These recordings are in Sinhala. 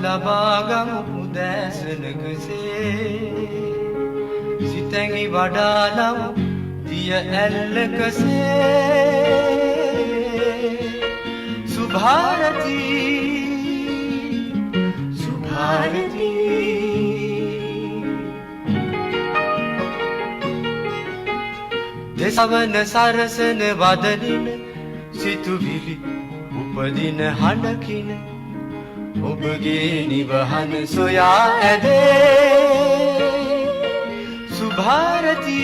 ලබාගමු උදෑසනකසේ සිතැඟි වඩාලමු දිය ඇල්ලකසේ සුභාරතී සුභාරතී දෙසවන සරසන වදනින සිතුවිලි උපදින හඬකින ඔබගේ නිවහන සොයා ඇදේ සුභාරතී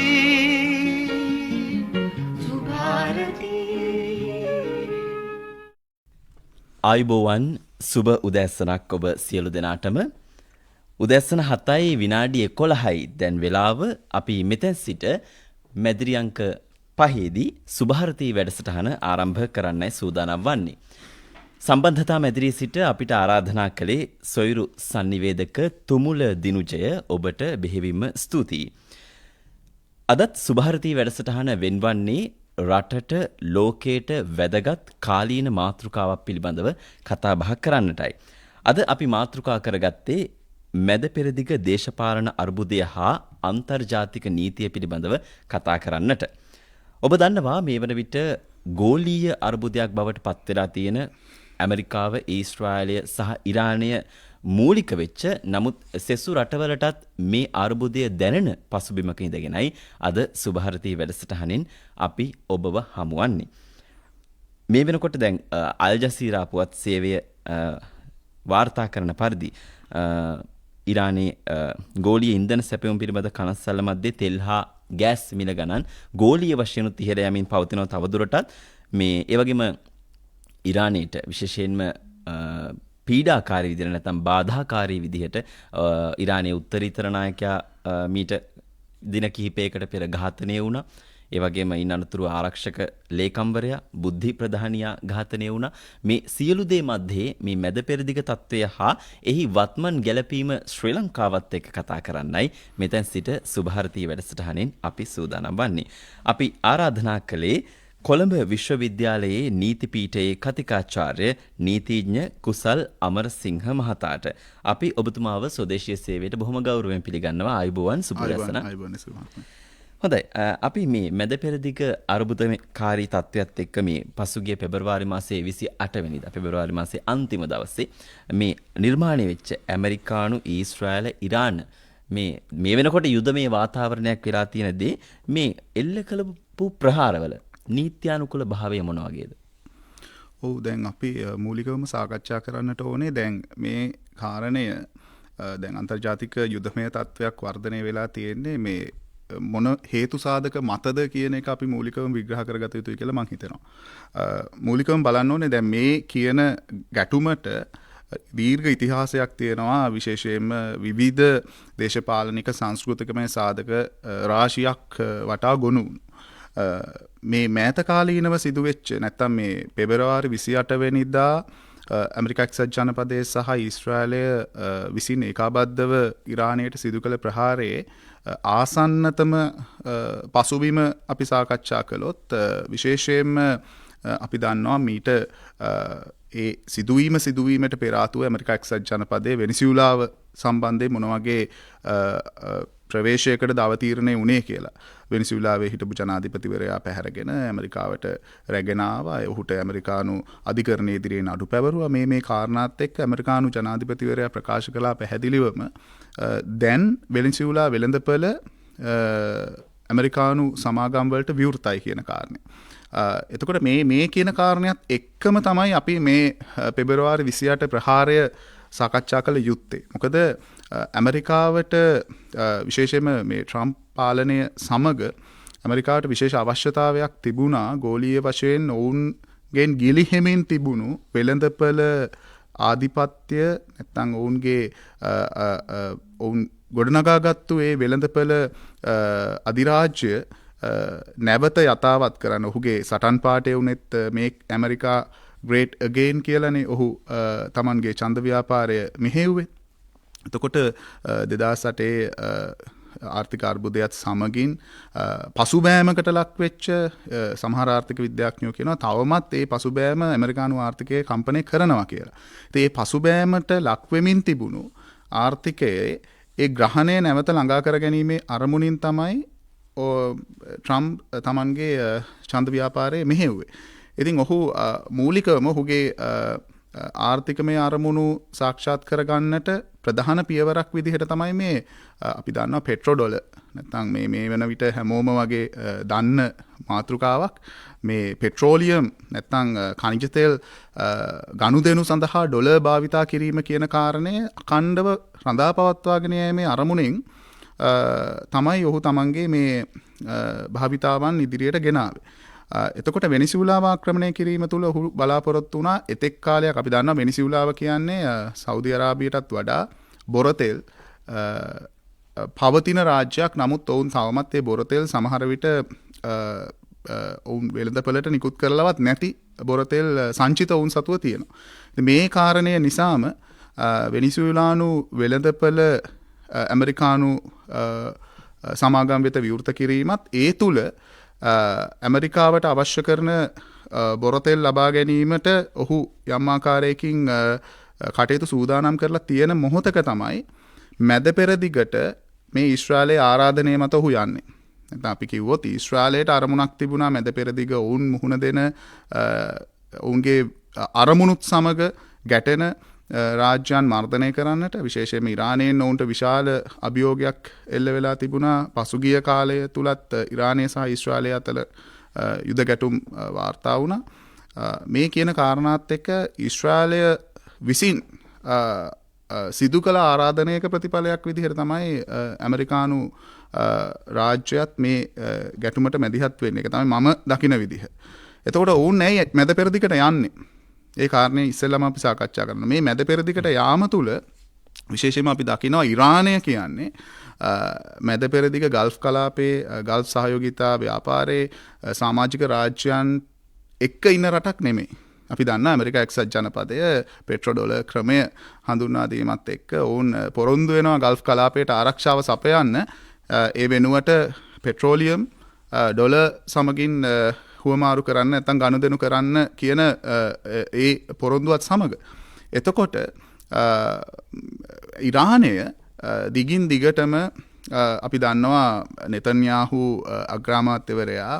සුභාරතී. ආයුබෝවන් සුබ උදෑසනක් ඔබ සියලු දෙනාටම. උදෑසන 7:11යි දැන් වෙලාව. අපි මෙතෙන් සිට මැදිරි අංක 5දී සුභාරතී වැඩසටහන ආරම්භ කරන්නයි සූදානම් වන්නේ. සම්බන්ධතා මැදිරියේ සිට අපිට ආරාධනා කළේ සොයිරු sannivedaka තුමුල දිනුජය. ඔබට බෙහෙවින්ම ස්තුතියි. අදත් සුභාරතී වැඩසටහන වෙන්වන්නේ රටට ලෝකයට වැදගත් කාලීන මාතෘකාවක් පිළිබඳව කතා බහ කරන්නටයි. අද අපි මාතෘකා කරගත්තේ මැද පෙරදිග දේශපාලන අර්බුදය හා අන්තර්ජාතික නීතිය පිළිබඳව කතා කරන්නට. ඔබ දන්නවා මේ වන විට ගෝලීය අර්බුදයක් බවට පත් වෙලා තියෙන ඇමරිකාව, ඊශ්‍රායලය සහ ඉරානය මූලික වෙච්ච නමුත් සෙසු රටවලටත් මේ අර්බුදය දැනෙන පසුබිමක ඉඳගෙනයි අද සුභාරතී වැඩසටහනින් අපි ඔබව හමුවන්නේ. මේ වෙනකොට දැන් අල් ජසීරා පුවත් සේවය වාර්තා කරන පරිදි ඉරානයේ ගෝලීය ඉන්ධන සැපයුම් පිළිබඳ කනස්සල්ල මැද්දේ තෙල් හා ගෑස් මිල ගණන් ගෝලීය වශයෙන් ඉහළ යමින් පවතිනවා. තවදුරටත් මේ ඒ වගේම ඉරානයට විශේෂයෙන්ම පීඩාකාරී විදිහට නැත්නම් බාධාකාරී විදිහට ඉරානයේ උත්තරීතර ናයකයා මීට දින කිහිපයකට පෙර ඝාතනය වුණා. ඒ වගේම ඉන් අනතුරු ආරක්ෂක ලේකම්වරයා බුද්ධි ප්‍රධානියා ඝාතනය වුණා. මේ සියලු දේ මැද්දේ මේ මැද පෙරදිග තත්වය හා එහි වත්මන් ගැලපීම ශ්‍රී ලංකාවත් එක්ක කතා කරන්නයි මෙතෙන් සිට සුභාරතී වැඩසටහනින් අපි සූදානම් වන්නේ. අපි ආරාධනා කළේ කොළඹ විශ්වවිද්‍යාලයේ නීති පීඨයේ කතිකාචාර්ය නීතිඥ කුසල් අමරසිංහ මහතාට අපි ඔබතුමාව ස්වදේශීය සේවයට බොහොම ගෞරවයෙන් පිළිගන්නවා. ආයුබෝවන් සුබදසන. හොඳයි, අපි මේ මැද පෙරදිග අර්බුදකාරී තත්ත්වයක් එක්ක මේ පසුගිය පෙබරවාරි මාසයේ 28 වෙනිදා පෙබරවාරි මාසයේ අන්තිම දවසේ මේ නිර්මාණය වෙච්ච ඇමරිකානු, ඊශ්‍රායල, ඉරාන මේ වෙනකොට යුද්ධමය වාතාවරණයක් වෙලා තියෙනදී මේ එල්ල කළපු ප්‍රහාරවල නීත්‍යානුකූල භාවය මොන වගේද? ඔව්, දැන් අපි මූලිකවම සාකච්ඡා කරන්නට ඕනේ දැන් මේ කාරණය දැන් අන්තර්ජාතික යුද්ධමය තත්ත්වයක් වර්ධනය වෙලා තියෙන්නේ මේ මොන හේතු සාධක මතද කියන එක අපි මූලිකවම විග්‍රහ කරගත යුතුයි කියලා මම හිතනවා. මූලිකවම බලන්න ඕනේ දැන් මේ කියන ගැටුමට දීර්ඝ ඉතිහාසයක් තියෙනවා. විශේෂයෙන්ම විවිධ දේශපාලනික සංස්කෘතිකමය සාධක රාශියක් වටා ගොනු මේ මෑත කාලීනව සිදුවෙච්ච නැත්තම් මේ පෙබරවාරි 28 වෙනිදා ඇමරිකා එක්සත් ජනපදයේ සහ ඊශ්‍රායලය විසින් ඒකාබද්ධව ඉරානයට සිදු කළ ප්‍රහාරයේ ආසන්නතම පසුබිම අපි සාකච්ඡා කළොත් විශේෂයෙන්ම අපි දන්නවා මීට ඒ සිදුවීමට පෙර ආතුව ඇමරිකා එක්සත් ජනපදයේ වෙනිසුලාව සම්බන්ධයෙන් මොන වගේ ප්‍රවේශයකට දවතීරණය වුණේ කියලා. වෙනිසුලාවේ හිටපු ජනාධිපතිවරයා පැහැරගෙන ඇමරිකාවට රැගෙන ආවා. ඔහුට ඇමරිකානු අධිකරණයේ ඉදිරියේ නඩු පැවරුවා. මේ කාරණාත් එක්ක ඇමරිකානු ජනාධිපතිවරයා ප්‍රකාශ කළා පැහැදිලිවම දැන් වෙනිසුලා වෙළඳපළ ඇමරිකානු සමාගම් වලට විවෘතයි කියන කාරණේ. එතකොට මේ කියන කාරණයක් එක්කම තමයි අපි මේ පෙබරවාරි 28 ප්‍රහාරය සාකච්ඡා කළ යුත්තේ. මොකද ඇමරිකාවට විශේෂයෙන්ම මේ ට්‍රම්ප් පාලනය සමග ඇමරිකාවට විශේෂ අවශ්‍යතාවයක් තිබුණා ගෝලීය වශයෙන් ඔවුන්ගෙන් ගිලිහෙමින් තිබුණු වෙළඳපළ ආධිපත්‍ය නැත්නම් ඔවුන් ගොඩනගාගත්තු ඒ වෙළඳපළ අධිරාජ්‍ය නැවත යථාවත් කරන්න ඔහුගේ සටන් පාඨය වුණෙත් මේ ඇමරිකා ග්‍රේට් අගේන් කියලානේ ඔහු තමන්ගේ ඡන්ද ව්‍යාපාරය මෙහෙව්වේ. එතකොට 2008 ආර්ථික අර්බුදයත් සමගින් පසුබෑමකට ලක් වෙච්ච සමහර ආර්ථික විද්‍යාඥයෝ කියනවා තවමත් ඒ පසුබෑම ඇමරිකානු ආර්ථිකයේ කම්පණය කරනවා කියලා. ඉතින් ඒ පසුබෑමට ලක් වෙමින් තිබුණු ආර්ථිකයේ ඒ ග්‍රහණය නැවත ළඟා කර ගැනීමේ අරමුණින් තමයි ට්‍රම්ප් තමන්ගේ ඡන්ද ව්‍යාපාරයේ මෙහෙව්වේ. ඉතින් ඔහු මූලිකවම ඔහුගේ ආර්ථිකමය අරමුණු සාක්ෂාත් කරගන්නට ප්‍රධාන පියවරක් විදිහට තමයි මේ අපි දන්නවා පෙට්‍රෝ ඩොලර් නැත්නම් මේ වෙන විට හැමෝම වගේ දන්න මාතෘකාවක් මේ පෙට්‍රෝලියම් නැත්නම් ඛනිජ තෙල් ගනුදෙනු සඳහා ඩොලර් භාවිතා කිරීම කියන කාරණය අඛණ්ඩව රඳා පවත්වාගෙන යෑමේ අරමුණෙන් තමයි ඔහු තමන්ගේ මේ භාවිතාවන් ඉදිරියට ගෙනාවේ. එතකොට වෙනිසුලාව ආක්‍රමණය කිරීම තුළ ඔහු බලාපොරොත්තු වුණා එතෙක් කාලයක් අපි දන්නවා වෙනිසුලාව කියන්නේ සෞදි අරාබියටත් වඩා බොරතෙල් පවතින රාජ්‍යයක්. නමුත් ඔවුන් තවමත් ඒ බොරතෙල් සමහර විට ඔවුන් වෙළඳපළට නිකුත් කරලවත් නැති බොරතෙල් සංචිත ඔවුන් සතුව තියෙනවා. මේ කාරණය නිසාම වෙනිසුලානු වෙළඳපළ ඇමරිකානු සමාගම් වෙත විවෘත කිරීමත් ඒ තුළ ඇමරිකාවට අවශ්‍ය කරන බොරතෙල් ලබා ගැනීමට ඔහු යම් ආකාරයකින් කටයුතු සූදානම් කරලා තියෙන මොහොතක තමයි මැද පෙරදිගට මේ ඊශ්‍රායලයේ ආරාධනය මත ඔහු යන්නේ. නැත්නම් අපි කිව්වොත් ඊශ්‍රායලයට අරමුණක් තිබුණා මැද පෙරදිග ඔවුන් මුහුණ දෙන ඔවුන්ගේ අරමුණුත් සමග ගැටෙන රාජ්‍යයන් මර්ධනය කරන්නට විශේෂයෙන්ම ඉරානයෙන් ඔවුන්ට විශාල අභියෝගයක් එල්ල වෙලා තිබුණා. පසුගිය කාලය තුලත් ඉරානය සහ ඊශ්‍රායලය අතර යුද ගැටුම් වාර්තා වුණා. මේ කියන කාරණාත් එක්ක ඊශ්‍රායලය විසින් සිදු කළ ආරාධනයක ප්‍රතිඵලයක් විදිහට තමයි ඇමරිකානු රාජ්‍යයත් මේ ගැටුමට මැදිහත් වෙන්නේ. ඒක තමයි මම දකින විදිහ. එතකොට ඔවුන් ඇයි මැද පෙරදිගට යන්නේ? ඒ කාරණේ ඉස්සෙල්ලාම අපි සාකච්ඡා කරනවා. මේ මැද පෙරදිගට යාම තුළ විශේෂයෙන්ම අපි දකිනවා ඉරානය කියන්නේ මැද පෙරදිග ගල්ෆ් කලාපයේ ගල්ෆ් සහයෝගිතා ව්‍යාපාරයේ සමාජික රාජ්‍යයන් එක්ක ඉන්න රටක් නෙමෙයි. අපි දන්නා ඇමරිකා එක්සත් ජනපදය පෙට්‍රෝ ඩොලර් ක්‍රමය හඳුන්වා දීමත් එක්ක ඔවුන් පොරොන්දු වෙනවා ගල්ෆ් කලාපයට ආරක්ෂාව සපයන්න. ඒ වෙනුවට පෙට්‍රෝලියම් ඩොලර් සමගින් හුවමාරු කරන්න නැත්නම් ගනුදෙනු කරන්න කියන ඒ පොරොන්දුවත් සමග. එතකොට ඉරානය දිගින් දිගටම අපි දන්නවා නෙතන්යාහු අග්‍රාමාත්‍යවරයා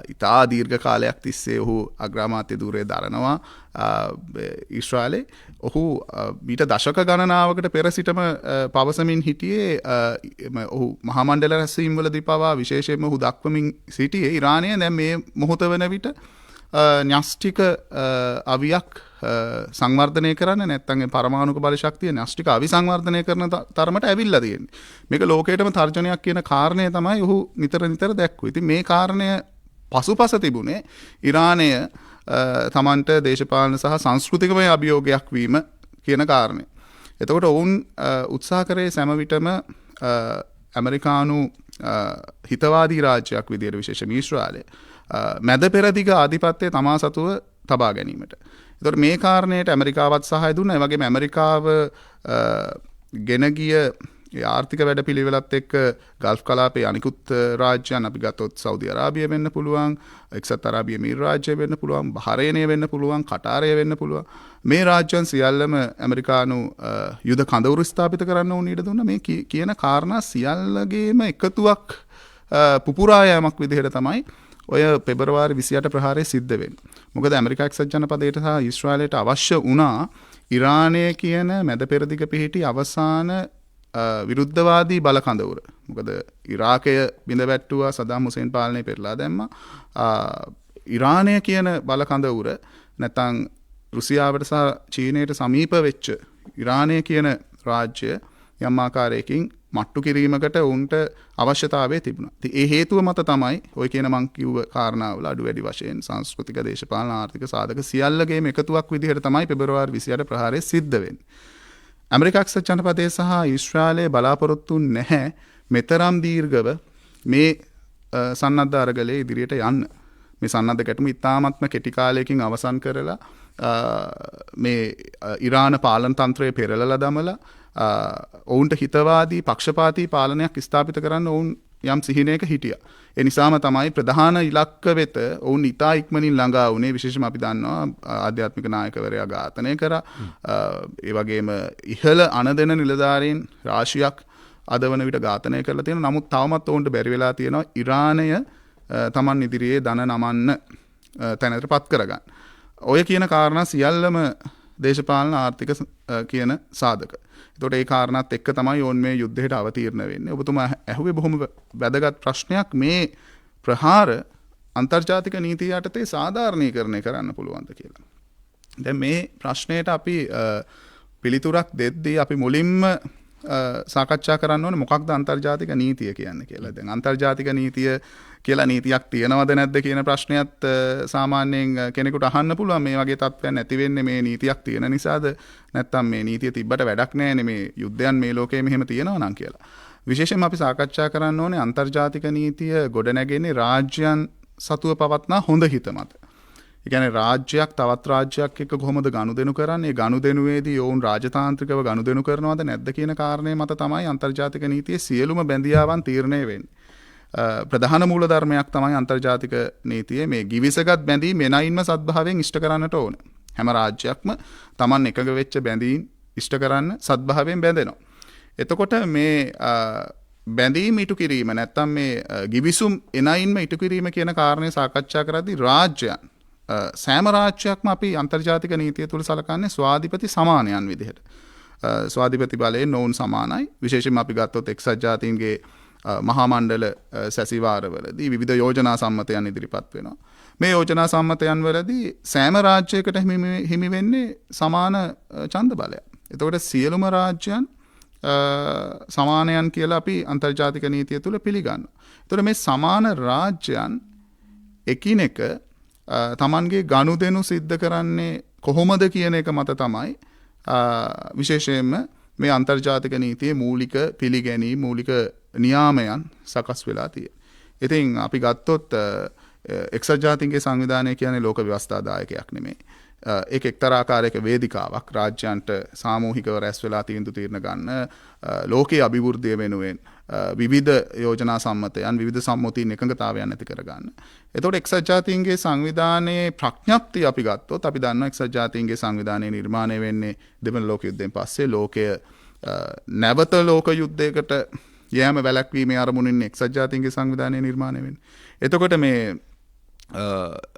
ඉතා දීර්ඝ කාලයක් තිස්සේ ඔහු අග්‍රාමාත්‍ය ධූරය දරනවා ඊශ්‍රායලේ. ඔහු ඊට දශක ගණනාවකට පෙර සිටම පවසමින් හිටියේ ඔහු මහා මණ්ඩල රැස්වීම් වලදී පවා විශේෂයෙන්ම ඔහු දක්වමින් සිටියේ ඉරානය දැන් මේ මොහොත වෙන විට න්‍යෂ්ටික අවියක් සංවර්ධනය කරන්න නැත්නම් පරමාණුක බල ශක්තිය න්‍යෂ්ටික අවි සංවර්ධනය කරන තරමට ඇවිල්ලා තියෙන්නේ. මේක ලෝකයටම තර්ජනයක් කියන කාරණය තමයි ඔහු නිතර දැක්වුවේ. ඉතින් මේ කාරණය පසුපස තිබුණේ ඉරානය තමන්ට දේශපාලන සහ සංස්කෘතිකමය අභියෝගයක් වීම කියන කාරණය. එතකොට ඔවුන් උත්සාහ කරේ සෑම විටම ඇමරිකානු හිතවාදී රාජ්‍යයක් විදියට විශේෂම ඊශ්‍රායලය මැද පෙරදිග ආධිපත්‍යය තමා සතුව තබා ගැනීමට. එතකොට මේ කාරණයට ඇමරිකාවත් සහාය දුන්නා. ඒ වගේම ඇමරිකාව ගෙන ගිය ආර්ථික වැඩපිළිවෙලත් එක්ක ගල්ෆ් කලාපයේ අනිකුත් රාජ්‍යයන් අපි ගත්තොත් සෞදි අරාබිය වෙන්න පුළුවන්, එක්සත් අරාබිය එමිරාජ්‍ය වෙන්න පුළුවන්, බහරේනය වෙන්න පුළුවන්, කටාරය වෙන්න පුළුවන්. මේ රාජ්‍යයන් සියල්ලම ඇමරිකානු යුද කඳවුරු ස්ථාපිත කරන්න ඕන ඊට දුන්නා. මේ කියන කාරණා සියල්ලගේම එකතුවක් පුපුරා යෑමක් විදිහට තමයි ඔය පෙබරවාරි 28 ප්‍රහාරය සිද්ධ වෙන්නේ. මොකද ඇමරිකා එක්සත් ජනපදයට සහ ඊශ්‍රායලයට අවශ්‍ය වුණා ඉරානය කියන මැද පෙරදිග පිහිටි අවසාන විරුද්ධවාදී බල කඳවුර. මොකද ඉරාකය බිඳ වැට්ටුවා, සදාම් හුසේන් පාලනය පෙරලා දැම්මා. ඉරානය කියන බල කඳවුර නැත්නම් රුසියාවට සහ චීනයට සමීප වෙච්ච ඉරානය කියන රාජ්‍ය යම් ආකාරයකින් මට්ටු කිරීමකට උන්ට අවශ්‍යතාවය තිබුණා. ඉතින් ඒ හේතුව මත තමයි ඔය කියන මං කිව්ව කාරණාවල අඩු වැඩි වශයෙන් සංස්කෘතික, දේශපාලන, ආර්ථික සාධක සියල්ලගේම එකතුවක් විදිහට තමයි පෙබරවාරි 28 ප්‍රහාරය සිද්ධ වෙන්නේ. ඇමරිකා එක්සත් ජනපදයේ සහ ඊශ්‍රායලයේ බලාපොරොත්තු නැහැ මෙතරම් දීර්ඝව මේ සන්නද්ධ අරගලයේ ඉදිරියට යන්න. මේ සන්නද්ධ ගැටුම ඉතාමත්ම කෙටි කාලයකින් අවසන් කරලා මේ ඉරාන පාලන තන්ත්‍රය පෙරලලා දමලා ඔවුන්ට හිතවාදී පක්ෂපාතී පාලනයක් ස්ථාපිත කරන්න ඔවුන් යම් සිහිනයක හිටියා. ඒ නිසාම තමයි ප්‍රධාන ඉලක්ක වෙත ඔවුන් ඉතා ඉක්මනින් ළඟා වුණේ. විශේෂම අපි දන්නවා ආධ්‍යාත්මික නායකවරයා ඝාතනය කරා. ඒ වගේම ඉහළ අනදෙන නිලධාරීන් රාශියක් අද වන විට ඝාතනය කරලා තියෙනවා. නමුත් තවමත් ඔවුන්ට බැරි වෙලා තියෙනවා ඉරානය තමන් ඉදිරියේ දන නමන්න තැනටපත් කරගන්න. ඔය කියන කාරණා සියල්ලම දේශපාලන ආර්ථික කියන සාධක. එතකොට ඒ කාරණාත් එක්ක තමයි ඕන් මේ යුද්ධයට අවතීර්ණ වෙන්නේ. ඔබතුමා ඇහුවේ බොහොම වැදගත් ප්‍රශ්නයක්. මේ ප්‍රහාර අන්තර්ජාතික නීතිය යටතේ සාධාරණීකරණය කරන්න පුළුවන්ද කියලා. දැන් මේ ප්‍රශ්නයට අපි පිළිතුරක් දෙද්දී අපි මුලින්ම සාකච්ඡා කරන්න ඕනේ මොකක්ද අන්තර්ජාතික නීතිය කියන්නේ කියලා. දැන් අන්තර්ජාතික නීතිය කියලා නීතියක් තියෙනවද නැද්ද කියන ප්‍රශ්නයත් සාමාන්‍යයෙන් කෙනෙකුට අහන්න පුළුවන්. මේ වගේ තත්ත්වයන් නැති වෙන්නේ මේ නීතියක් තියෙන නිසාද නැත්නම් මේ නීතිය තිබ්බට වැඩක් නැහැ මේ යුද්ධයන් මේ ලෝකයේ මෙහෙම තියෙනවා නම් කියලා. විශේෂයෙන්ම අපි සාකච්ඡා කරන්න ඕනේ අන්තර්ජාතික නීතිය ගොඩනැගෙන්නේ රාජ්‍යයන් සතුව පවත්නා හොඳ හිත මත. ඒ කියන්නේ රාජ්‍යයක් තවත් රාජ්‍යයක් එක්ක කොහොමද ගනුදෙනු කරන්නේ? ගනුදෙනුවේදී ඔවුන් රාජතාන්ත්‍රිකව ගනුදෙනු කරනවද නැද්ද කියන කාරණේ මත තමයි අන්තර්ජාතික නීතියේ සියලුම බැඳියාවන් තීරණය වෙන්නේ. ප්‍රධාන මූලධර්මයක් තමයි අන්තර්ජාතික නීතියේ මේ ගිවිසගත් බැඳීම් එනයින්ම සත්භාවයෙන් ඉෂ්ට කරන්නට ඕන. හැම රාජ්‍යයක්ම Taman එකඟ වෙච්ච බැඳීම් ඉෂ්ට කරන්න සත්භාවයෙන් බැඳෙනවා. එතකොට මේ බැඳීම් ඉටු කිරීම නැත්තම් මේ ගිවිසුම් එනයින්ම ඉටු කිරීම කියන කාරණේ සාකච්ඡා කරද්දී රාජ්‍යයන් සෑම රාජ්‍යයක්ම අපි අන්තර්ජාතික නීතිය තුල සලකන්නේ ස්වාධිපති සමානයන් විදිහට. ස්වාධිපති බලයෙන් නොවුන් සමානයි. විශේෂයෙන්ම අපි ගත්තොත් එක්සත් ජාතීන්ගේ මහා මණ්ඩල සැසිවාරවලදී විවිධ යෝජනා සම්මතයන් ඉදිරිපත් වෙනවා. මේ යෝජනා සම්මතයන් වලදී සෑම රාජ්‍යයකට හිමි වෙන්නේ සමාන ඡන්ද බලයක්. එතකොට සියලුම රාජ්‍යයන් සමානයන් කියලා අපි අන්තර්ජාතික නීතිය තුල පිළිගන්නවා. එතකොට මේ සමාන රාජ්‍යයන් එකිනෙක තමන්ගේ ගනුදෙනු සිද්ධ කරන්නේ කොහොමද කියන එක මත තමයි විශේෂයෙන්ම මේ අන්තර්ජාතික නීතියේ මූලික පිළිගැනීම් මූලික නියාමයන් සකස් වෙලා තියෙන්නේ. ඉතින් අපි ගත්තොත් එක්සත් ජාතීන්ගේ සංවිධානය කියන්නේ ලෝක ව්‍යවස්ථාදායකයක් නෙමෙයි. ඒක එක්තරා ආකාරයක වේදිකාවක් රාජ්‍යයන්ට සාමූහිකව රැස් වෙලා තීන්දුව ගන්න ලෝකයේ අභිවෘද්ධිය වෙනුවෙන් විවිධ යෝජනා සම්මතයන් විවිධ සම්මුතීන් එකඟතාවයන් ඇති කරගන්න. එතකොට එක්සත් ජාතීන්ගේ සංවිධානයේ ප්‍රඥප්තිය අපි ගත්තොත් අපි දන්නවා එක්සත් ජාතීන්ගේ සංවිධානය නිර්මාණය වෙන්නේ දෙවන ලෝක යුද්ධයෙන් පස්සේ ලෝකය නැවත ලෝක යුද්ධයකට යෑම වැළැක්වීමේ අරමුණින් එක්සත් ජාතීන්ගේ සංවිධානය නිර්මාණය වෙන්නේ. එතකොට මේ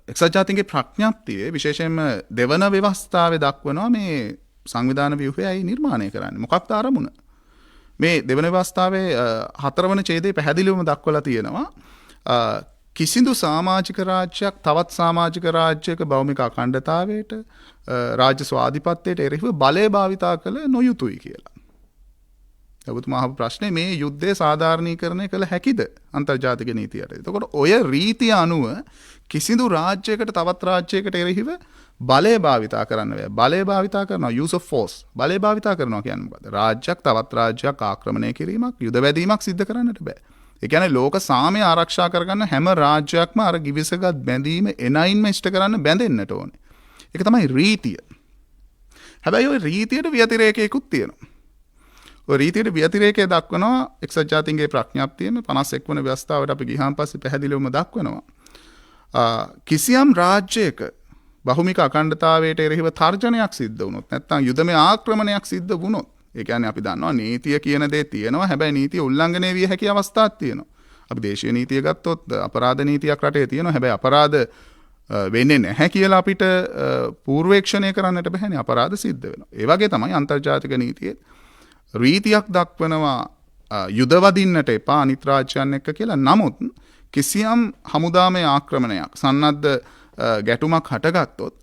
එක්සත් ජාතීන්ගේ ප්‍රඥප්තියේ විශේෂයෙන්ම දෙවන ව්‍යවස්ථාවේ දක්වනවා මේ සංවිධාන ව්‍යුහය ඇයි නිර්මාණය කරන්නේ මොකක්ද අරමුණ? මේ දෙවන ව්‍යවස්ථාවේ 4 වන ඡේදයේ පැහැදිලිවම දක්වලා තියෙනවා කිසිදු සමාජික රාජ්‍යයක් තවත් සමාජික රාජ්‍යයක භෞමික අඛණ්ඩතාවයට රාජ්‍ය ස්වාධිපත්‍යයට එරෙහිව බලය භාවිතා කළ නොයුතුයි කියලා. ඔබතුමා අහපු ප්‍රශ්නේ මේ යුද්ධය සාධාරණීකරණය කළ හැකිද අන්තර්ජාතික නීතියට? එතකොට ඔය රීතිය අනුව කිසිදු රාජ්‍යයකට තවත් රාජ්‍යයකට එරෙහිව බලය භාවිතා කරන්න බෑ. බලය භාවිතා කරනවා use of force. බලය භාවිතා කරනවා කියන්නේ මොකද්ද? රාජ්‍යයක් තවත් රාජ්‍යයක් ආක්‍රමණය කිරීමක්, යුද වැදීමක් සිද්ධ කරන්නට බෑ. ඒ කියන්නේ ලෝක සාමය ආරක්ෂා කරගන්න හැම රාජ්‍යයක්ම අර ගිවිසගත් බැඳීම එනයින්ම ඉෂ්ට කරන්න බැඳෙන්නට ඕනේ. ඒක තමයි රීතිය. හැබැයි ওই රීතියට ව්‍යතිරේකයකුත් තියෙනවා. ඔය රීතියට ව්‍යතිරේකය දක්වනවා එක්සත් ජාතීන්ගේ ප්‍රඥප්තියේම 51 වන ව්‍යවස්ථාවට අපි ගියාන් පස්සේ පැහැදිලිවම දක්වනවා. කිසියම් රාජ්‍යයක බහුමික අඛණ්ඩතාවයට එරෙහිව තර්ජනයක් සිද්ධ වුණොත් නැත්නම් යුදමය ආක්‍රමණයක් සිද්ධ වුණොත් ඒ කියන්නේ අපි දන්නවා නීතිය කියන දේ තියෙනවා හැබැයි නීතිය උල්ලංඝනය විය හැකි අවස්ථාවක් තියෙනවා. අපි දේශීය නීතිය ගත්තොත් අපරාධ නීතියක් රටේ තියෙනවා හැබැයි අපරාධ වෙන්නේ නැහැ කියලා අපිට පූර්වේක්ෂණය කරන්නට බැහැනේ අපරාධ සිද්ධ වෙනවා. ඒ වගේ තමයි අන්තර්ජාතික නීතියේ රීතියක් දක්වනවා යුද වදින්නට එපා අනිත් රාජ්‍යයන් එක්ක කියලා. නමුත් කිසියම් හමුදාමය ආක්‍රමණයක් සන්නද්ධ ගැටුමක් හටගත්තොත්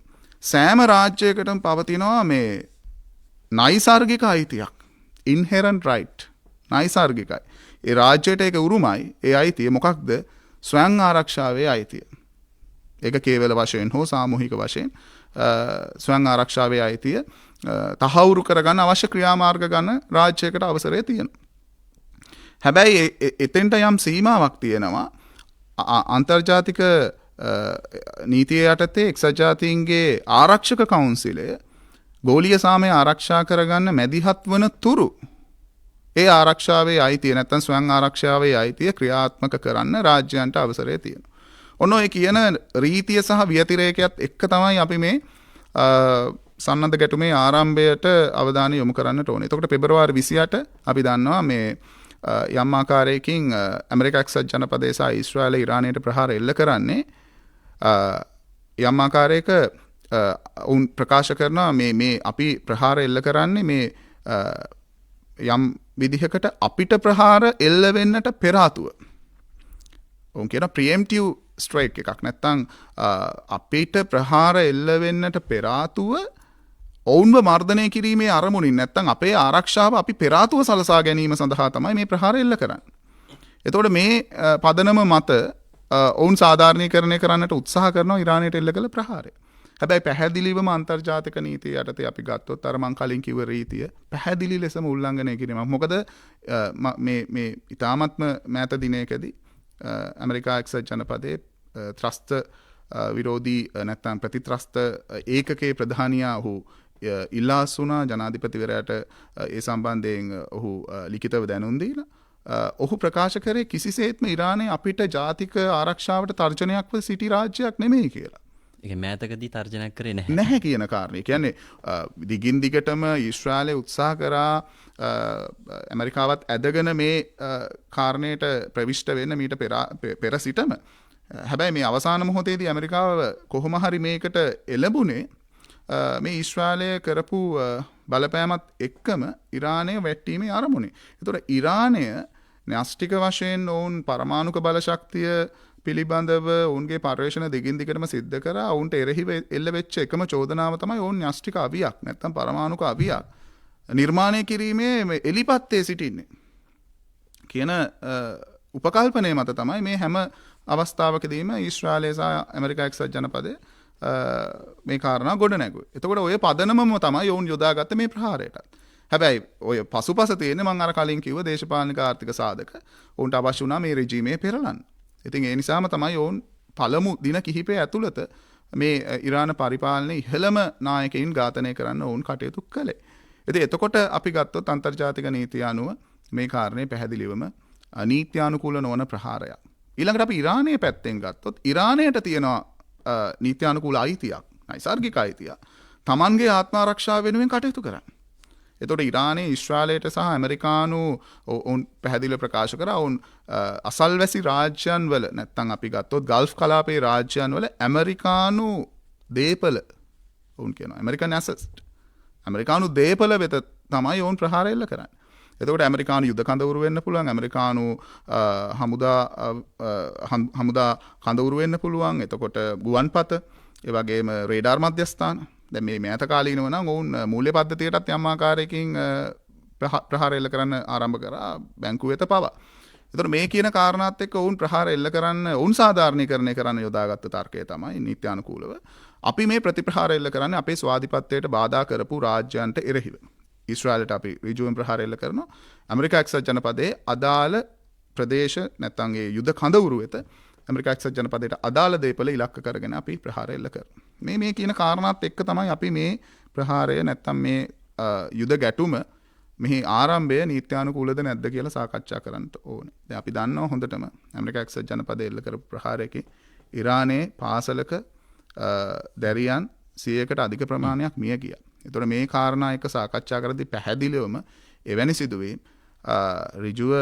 සෑම රාජ්‍යයකටම පවතිනවා මේ නෛසර්ගික අයිතියක් inherent right නෛසර්ගිකයි. ඒ රාජ්‍යයට ඒක උරුමයි. ඒ අයිතිය මොකක්ද? ස්වයං ආරක්ෂාවේ අයිතිය. ඒක කේවල වශයෙන් හෝ සාමූහික වශයෙන් ස්වයං ආරක්ෂාවේ අයිතිය තහවුරු කරගන්න අවශ්‍ය ක්‍රියාමාර්ග ගන්න රාජ්‍යයකට අවසරය තියෙනවා. හැබැයි එතෙන්ට යම් සීමාවක් තියෙනවා. අන්තර්ජාතික නීතිය යටතේ එක්සත් ජාතීන්ගේ ආරක්ෂක කවුන්සිලය ගෝලීය සාමය ආරක්ෂා කරගන්න මැදිහත් වන තුරු ඒ ආරක්ෂාවේ අයිතිය නැත්නම් ස්වයං ආරක්ෂාවේ අයිතිය ක්‍රියාත්මක කරන්න රාජ්‍යයන්ට අවසරය තියෙනවා. ඔන්න ඔය කියන රීතිය සහ ව්‍යතිරේකයත් එක්ක තමයි අපි මේ සන්නද්ධ ගැටුමේ ආරම්භයට අවධානය යොමු කරන්නට ඕනේ. එතකොට පෙබරවාරි 28 අපි දන්නවා මේ යම් ආකාරයකින් ඇමරිකා එක්සත් ජනපදයේ සහ ඊශ්‍රායලය ඉරානයට ප්‍රහාර එල්ල කරන්නේ යම් ආකාරයක උන් ප්‍රකාශ කරනවා මේ අපි ප්‍රහාර එල්ල කරන්නේ මේ යම් විදිහකට අපිට ප්‍රහාර එල්ල වෙන්නට පෙර ආතුව. උන් කියන ප්‍රිඑම්ප්ටිව් ස්ට්‍රයික් එකක් නැත්තම් අපිට ප්‍රහාර එල්ල වෙන්නට පෙර ආතුව ඔවුන්ව මර්ධනය කිරීමේ අරමුණින් නැත්තම් අපේ ආරක්ෂාව අපි පෙර ආතුව සලසා ගැනීම සඳහා තමයි මේ ප්‍රහාර එල්ල කරන්නේ. එතකොට මේ පදනම මත ඔවුන් සාධාරණීකරණය කරන්නට උත්සාහ කරනවා ඉරානයට එල්ල කළ ප්‍රහාරය. හැබැයි පැහැදිලිවම අන්තර්ජාතික නීතිය යටතේ අපි ගත්තොත් අර මං කලින් කිව්ව රීතිය පැහැදිලි ලෙසම උල්ලංඝනය කිරීමක්. මොකද මේ ඉතාමත්ම මෑත දිනයකදී ඇමරිකා එක්සත් ජනපදයේ ත්‍රස්ත විරෝධී නැත්නම් ප්‍රතිත්‍රස්ත ඒකකයේ ප්‍රධානියා ඔහු ඉල්ලාස් වුණා ජනාධිපතිවරයාට ඒ සම්බන්ධයෙන් ඔහු ලිඛිතව දැනුම් දීලා ඔහු ප්‍රකාශ කරේ කිසිසේත්ම ඉරානයේ අපිට ජාතික ආරක්ෂාවට තර්ජනයක්ව සිටි රාජ්‍යයක් නෙමෙයි කියලා. ඒක මෑතකදී තර්ජනයක් කරේ නැහැ. නැහැ කියන කාරණේ. කියන්නේ දිගින් දිගටම ඊශ්‍රායලය උත්සාහ කරා ඇමරිකාවත් ඇදගෙන මේ කාරණයට ප්‍රවිෂ්ඨ වෙන්න මීට පෙර සිටම. හැබැයි මේ අවසාන මොහොතේදී ඇමරිකාව කොහොම හරි මේකට එළඹුණේ මේ ඊශ්‍රායලය කරපු බලපෑමත් එක්කම ඉරානය වැට්ටීමේ අරමුණේ. ඒතකොට ඉරානය න්‍යෂ්ටික වශයෙන් ඔවුන් පරමාණුක බලශක්තිය පිළිබඳව ඔවුන්ගේ පර්යේෂණ දිගින් දිගටම සිද්ධ කරා. ඔවුන්ට එරෙහිව එල්ල වෙච්ච එකම චෝදනාව තමයි ඔවුන් න්‍යෂ්ටික අවියක් නැත්නම් පරමාණුක අවියක් නිර්මාණය කිරීමේ එලිපත්තේ සිටින්නේ කියන උපකල්පනය මත තමයි මේ හැම අවස්ථාවකදීම ඊශ්‍රායලය සහ ඇමරිකා එක්සත් ජනපදයේ මේ කාරණා ගොඩ නැගුවේ. එතකොට ඔය පදනමම තමයි ඔවුන් යොදාගත්ත මේ ප්‍රහාරයටත්. හැබැයි ඔය පසුපස තියෙන්නේ මම අර කලින් කිව්ව දේශපාලනික ආර්ථික සාධක. ඔවුන්ට අවශ්‍ය වුණා මේ රෙජිමේ පෙරලන්න. ඉතින් ඒ නිසාම තමයි ඔවුන් පළමු දින කිහිපය ඇතුළත මේ ඉරාන පරිපාලනයේ ඉහළම නායකයින් ඝාතනය කරන්න ඔවුන් කටයුතු කළේ. ඉතින් එතකොට අපි ගත්තොත් අන්තර්ජාතික නීතිය අනුව මේ කාරණේ පැහැදිලිවම නීත්‍යානුකූල නොවන ප්‍රහාරයක්. ඊළඟට අපි ඉරානයේ පැත්තෙන් ගත්තොත් ඉරානයට තියෙනවා නීත්‍යානුකූල අයිතියක්, නෛසර්ගික අයිතියක්. තමන්ගේ ආත්ම ආරක්ෂාව වෙනුවෙන් කටයුතු කරන්න. එතකොට ඉරානයේ ඊශ්‍රායලයට සහ ඇමරිකානු ඔවුන් පැහැදිලිව ප්‍රකාශ කරා ඔවුන් අසල්වැසි රාජ්‍යයන් වල නැත්නම් අපි ගත්තොත් ගල්ෆ් කලාපයේ රාජ්‍යයන් වල ඇමරිකානු දේපල ඔවුන් කියනවා ඇමරිකන් ඇසට්ස් ඇමරිකානු දේපල වෙත තමයි ඔවුන් ප්‍රහාර එල්ල කරන්නේ. එතකොට ඇමරිකානු යුද කඳවුරු වෙන්න පුළුවන්, ඇමරිකානු හමුදා කඳවුරු වෙන්න පුළුවන්. එතකොට ගුවන්පත, ඒ වගේම රේඩාර් මධ්‍යස්ථාන. දැන් මේ මෑත කාලීනව නම් ඔවුන් මූල්‍ය පද්ධතියටත් යම් ආකාරයකින් ප්‍රහාර එල්ල කරන්න ආරම්භ කරා බැංකුව වෙත පවා. එතකොට මේ කියන කාරණාත් එක්ක ඔවුන් ප්‍රහාර එල්ල කරන්න ඔවුන් සාධාරණීකරණය කරන්න යොදාගත්ත තර්කය තමයි නීත්‍යානුකූලව අපි මේ ප්‍රතිප්‍රහාර එල්ල කරන්නේ අපේ ස්වාධිපත්‍යයට බාධා කරපු රාජ්‍යයන්ට එරෙහිව. ඊශ්‍රායලට අපි ඍජුවම ප්‍රහාර එල්ල කරනවා. ඇමරිකා එක්සත් ජනපදයේ අදාළ ප්‍රදේශ නැත්නම් ඒ යුද කඳවුරු වෙත ඇමරිකා එක්සත් ජනපදයට අදාළ දේපල ඉලක්ක කරගෙන අපි ප්‍රහාර එල්ල කරනවා. මේ කියන කාරණාත් එක්ක තමයි අපි මේ ප්‍රහාරය නැත්නම් මේ යුද ගැටුම මෙහි ආරම්භය නීත්‍යානුකූලද නැද්ද කියලා සාකච්ඡා කරන්න ඕනේ. දැන් අපි දන්නවා හොඳටම ඇමරිකා එක්සත් ජනපදයේ එල්ල කරපු ප්‍රහාරයකේ ඉරානයේ පාසලක දැරියන් 100කට අධික ප්‍රමාණයක් මිය ගියා. එතකොට මේ කාරණා එක සාකච්ඡා කරද්දී පැහැදිලිවම එවැනි සිදුවීම් ඍජුව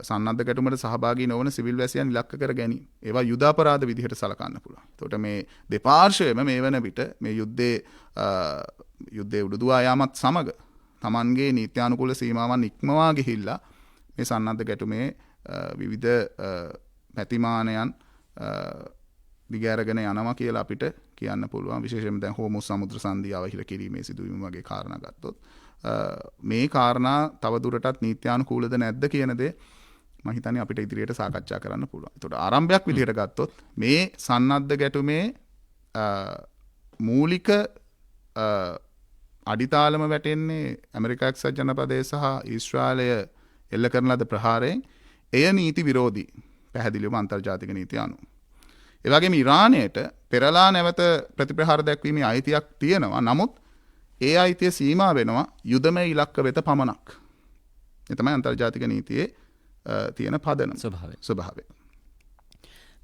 සන්නද්ධ ගැටුමට සහභාගී නොවන සිවිල් වැසියන් ඉලක්ක කර ගැනීම. ඒවා යුද අපරාධ විදිහට සලකන්න පුළුවන්. එතකොට මේ දෙපාර්ශ්වයම මේ වන විට මේ යුද්ධයේ උඩුදුවා යාමත් සමග තමන්ගේ නීත්‍යානුකූල සීමාවන් ඉක්මවා ගිහිල්ලා මේ සන්නද්ධ ගැටුමේ විවිධ පැතිමානයන් දිගහැරගෙන යනවා කියලා අපිට කියන්න පුළුවන්. විශේෂයෙන්ම දැන් හෝමුස් සමුද්‍ර සංධිය අවහිර කිරීමේ සිදුවීම වගේ කාරණා ගත්තොත් මේ කාරණා තවදුරටත් නීත්‍යානුකූලද නැද්ද කියන දේ මම හිතන්නේ අපිට ඉදිරියට සාකච්ඡා කරන්න පුළුවන්. ඒකට ආරම්භයක් විදිහට ගත්තොත් මේ සන්නද්ධ ගැටුමේ මූලික අඩිතාලම වැටෙන්නේ ඇමරිකා එක්සත් ජනපදයේ සහ ඊශ්‍රායලය එල්ල කරන ලද ප්‍රහාරයෙන් එය නීති විරෝධී පැහැදිලිවම අන්තර්ජාතික නීතිය අනුව. ඒ වගේම ඉරානයට පෙරලා නැවත ප්‍රතිප්‍රහාර දැක්වීමේ අයිතියක් තියෙනවා. නමුත් ඒ අයිතිය සීමා වෙනවා යුදමය ඉලක්ක වෙත පමණක්. ඒ තමයි අන්තර්ජාතික නීතියේ තියෙන පදනම ස්වභාවය.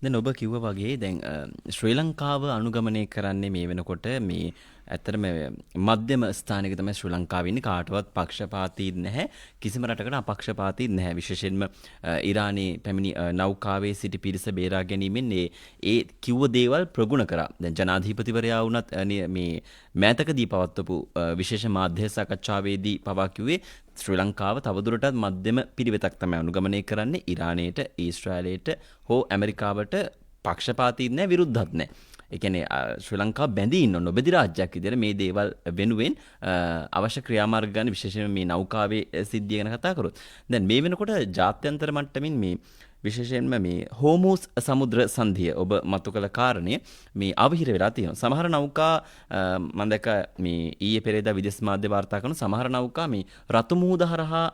දැන් ඔබ කිව්වා වගේ දැන් ශ්‍රී ලංකාව අනුගමනය කරන්නේ මේ වෙනකොට මේ ඇත්තටම මධ්‍යම ස්ථානයක තමයි ශ්‍රී ලංකාව ඉන්නේ. කාටවත් පක්ෂපාතී නැහැ. කිසිම රටකට අපක්ෂපාතී නැහැ. විශේෂයෙන්ම ඉරානයේ පැමිණි නෞකාවේ සිටි පිරිස බේරා ගැනීමෙන් ඒ කිව්ව දේවල් ප්‍රගුණ කරා. දැන් ජනාධිපතිවරයා වුණත් මේ මෑතකදී පවත්වපු විශේෂ මාධ්‍ය සාකච්ඡාවේදී පවා කිව්වේ ශ්‍රී ලංකාව තවදුරටත් මධ්‍යම පිළිවෙතක් තමයි අනුගමනය කරන්නේ. ඉරානයට, ඊශ්‍රායලයට හෝ ඇමරිකාවට පක්ෂපාතී නැහැ, විරුද්ධත් නැහැ. ඒ කියන්නේ ශ්‍රී ලංකාව බැඳී ඉන්න නොබෙදි රාජ්‍යයක් විදිහට මේ දේවල් වෙනුවෙන් අවශ්‍ය ක්‍රියාමාර්ග ගන්න, විශේෂයෙන්ම මේ නෞකාවේ සිද්ධිය ගැන කතා කරොත්. දැන් මේ වෙනකොට ජාත්‍යන්තර මට්ටමින් මේ විශේෂයෙන්ම මේ හෝමූස් සමුද්‍ර සංධිය ඔබ මතු කළ කාරණය මේ අවහිර වෙලා තියෙනවා. සමහර නෞකා මම දැක්ක මේ ඊයේ පෙරේදා විදේශ මාධ්‍ය වාර්තා කරන සමහර නෞකා මේ රතු මුහුද හරහා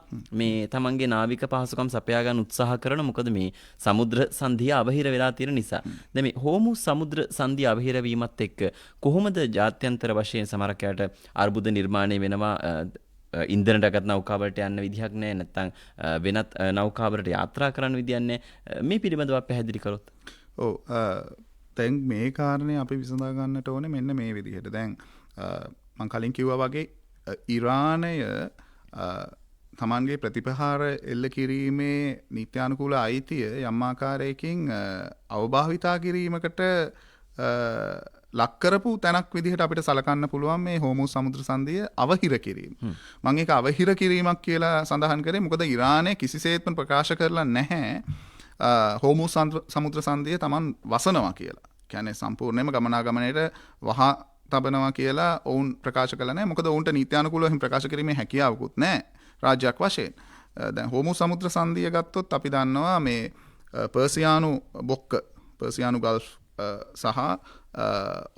මේ තමන්ගේ නාවික පහසුකම් සපයා ගන්න උත්සාහ කරන මොකද මේ සමුද්‍ර සංධිය අවහිර වෙලා තියෙන නිසා. දැන් මේ හෝමූස් සමුද්‍ර සංධිය අවහිර වීමත් එක්ක කොහොමද ජාත්‍යන්තර වශයෙන් සමහරකයට අර්බුද නිර්මාණය වෙනවා? ඉන්දරටගත් නෞකාවලට යන්න විදිහක් නැහැ, නැත්නම් වෙනත් නෞකාවලට යාත්‍රා කරන්න විදියක් නැහැ. මේ පිළිබඳව පැහැදිලි කරොත්. ඔව් දැන් මේ කාරණේ අපි විසඳා ගන්නට ඕනේ මෙන්න මේ විදිහට. දැන් මම කලින් කිව්වා වගේ ඉරානය තමන්ගේ ප්‍රතිපහාර එල්ල කිරීමේ නීත්‍යානුකූල අයිතිය යම් ආකාරයකින් අවභාවිතා කිරීමකට ලක් කරපු තැනක් විදිහට අපිට සලකන්න පුළුවන් මේ හෝමූස් සමුද්‍ර සංධිය අවහිර කිරීම. මම ඒක අවහිර කිරීමක් කියලා සඳහන් කරේ මොකද ඉරානය කිසිසේත්ම ප්‍රකාශ කරලා නැහැ හෝමූස් සමුද්‍ර සංධිය Taman වසනවා කියලා. කියන්නේ සම්පූර්ණයෙන්ම ගමනාගමනයට වහා තබනවා කියලා ඔවුන් ප්‍රකාශ කළා නැහැ. මොකද ඔවුන්ට නීත්‍යානුකූලව එහෙම ප්‍රකාශ කිරීමේ හැකියාවකුත් නැහැ රාජ්‍යයක් වශයෙන්. දැන් හෝමූස් සමුද්‍ර සංධිය ගත්තොත් අපි දන්නවා මේ පර්සියානු බොක්ක, පර්සියානු ගල්ෆ් සහ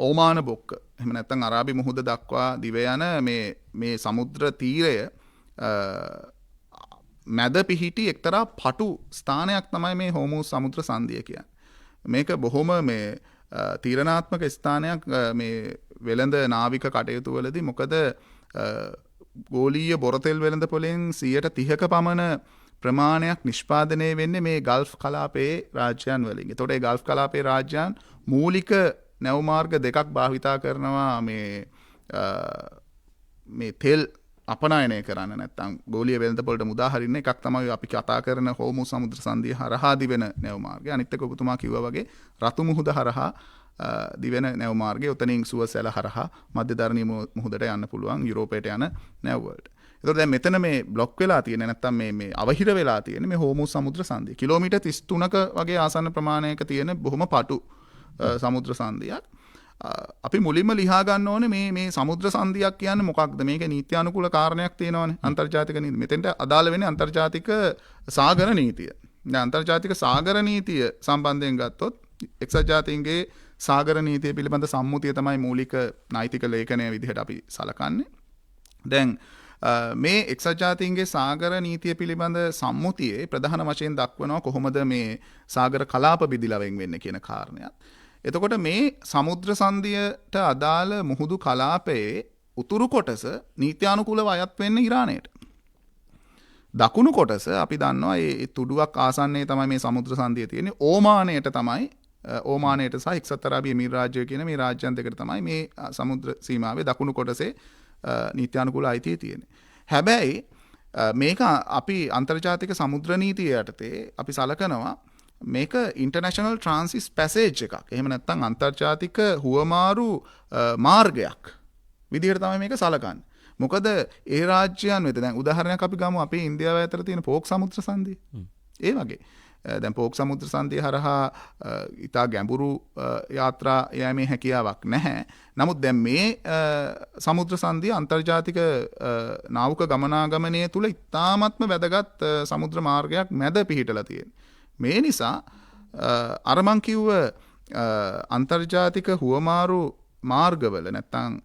ඕමාන බොක්ක, එහෙම නැත්නම් අරාබි මුහුද දක්වා දිව යන මේ සමුද්‍ර තීරය මැද පිහිටි එක්තරා පටු ස්ථානයක් තමයි මේ හෝමූස් සමුද්‍ර සංධිය කියන්නේ. මේක බොහොම මේ තීරණාත්මක ස්ථානයක් මේ වෙළඳ නාවික කටයුතු වලදී. මොකද ගෝලීය බොරතෙල් වෙළඳ පොලෙන් 30% පමණ ප්‍රමාණයක් නිෂ්පාදනය වෙන්නේ මේ ගල්ෆ් කලාපයේ රාජ්‍යයන් වලින්. එතකොට මේ ගල්ෆ් කලාපයේ රාජ්‍යයන් මූලික නැව් මාර්ග දෙකක් භාවිතා කරනවා මේ තෙල් අපනයනය කරන්න, නැත්නම් ගෝලීය වෙළඳ පොළට මුදා හරින්න. එකක් තමයි අපි කතා කරන හෝමූස් සමුද්‍ර සංධිය හරහා දිවෙන නැව් මාර්ගය. අනිත් එක ඔබතුමා කිව්වා වගේ රතු මුහුද හරහා දිවෙන නැව් මාර්ගය. උතනින් සුවසැල හරහා මධ්‍යධරණීය මුහුදට යන්න පුළුවන් යුරෝපයට යන නැව් වලට. එතකොට දැන් මෙතන මේ බ්ලොක් වෙලා තියෙන නැත්නම් මේ අවහිර වෙලා තියෙන මේ හෝමූස් සමුද්‍ර සංධිය කිලෝමීටර් 33ක වගේ ආසන්න ප්‍රමාණයක තියෙන බොහොම පටු සමුද්‍ර සංධියක්. අපි මුලින්ම ලියා ගන්න ඕනේ මේ සමුද්‍ර සංධියක් කියන්නේ මොකක්ද? මේක නීත්‍යානුකූල කාරණයක් තියෙනවානේ. අන්තර්ජාතික නීති. මෙතෙන්ට අදාළ වෙන්නේ අන්තර්ජාතික සාගර නීතිය. දැන් අන්තර්ජාතික සාගර නීතිය සම්බන්ධයෙන් ගත්තොත් එක්සත් ජාතීන්ගේ සාගර නීතිය පිළිබඳ සම්මුතිය තමයි මූලික නෛතික ලේඛනය විදිහට අපි සලකන්නේ. දැන් මේ එක්සත් ජාතීන්ගේ සාගර නීතිය පිළිබඳ සම්මුතියේ ප්‍රධාන වශයෙන් දක්වනවා කොහොමද මේ සාගර කලාප බෙදිලා වෙන්නේ කියන කාරණයක්. එතකොට මේ සමුද්‍ර සංධියට අදාළ මුහුදු කලාපයේ උතුරු කොටස නීත්‍යානුකූලව අයත් වෙන්නේ ඉරානයට. දකුණු කොටස අපි දන්නවා ඒ තුඩුවක් ආසන්නයේ තමයි මේ සමුද්‍ර සංධිය තියෙන්නේ. ඕමානයට තමයි, ඕමානයට සහ එක්සත් අරාබි එමිරාත් රාජ්‍ය කියන මේ රාජ්‍යයන් දෙකට තමයි මේ සමුද්‍ර සීමාවේ දකුණු කොටසේ නීත්‍යානුකූල අයිතිය තියෙන්නේ. හැබැයි මේක අපි අන්තර්ජාතික සමුද්‍ර නීතිය යටතේ අපි සලකනවා මේක ඉන්ටර්නැෂනල් ට්‍රාන්සිට් පැසේජ් එකක්. එහෙම නැත්නම් අන්තර්ජාතික හුවමාරු මාර්ගයක් විදිහට තමයි මේක සලකන්නේ. මොකද ඒ රාජ්‍යයන් වෙත දැන් උදාහරණයක් අපි ගමු අපේ ඉන්දියාව අතර තියෙන පෝක් සමුද්‍ර සංධිය. ඒ වගේ දැන් පෝක් සමුද්‍ර සංධිය හරහා ඉතා ගැඹුරු යාත්‍රා යෑමේ හැකියාවක් නැහැ. නමුත් දැන් මේ සමුද්‍ර සංධිය අන්තර්ජාතික නාවික ගමනාගමනය තුළ ඉතාමත්ම වැදගත් සමුද්‍ර මාර්ගයක් මැද පිහිටලා තියෙනවා. මේ නිසා අර මං කිව්ව අන්තර්ජාතික හුවමාරු මාර්ගවල නැත්නම්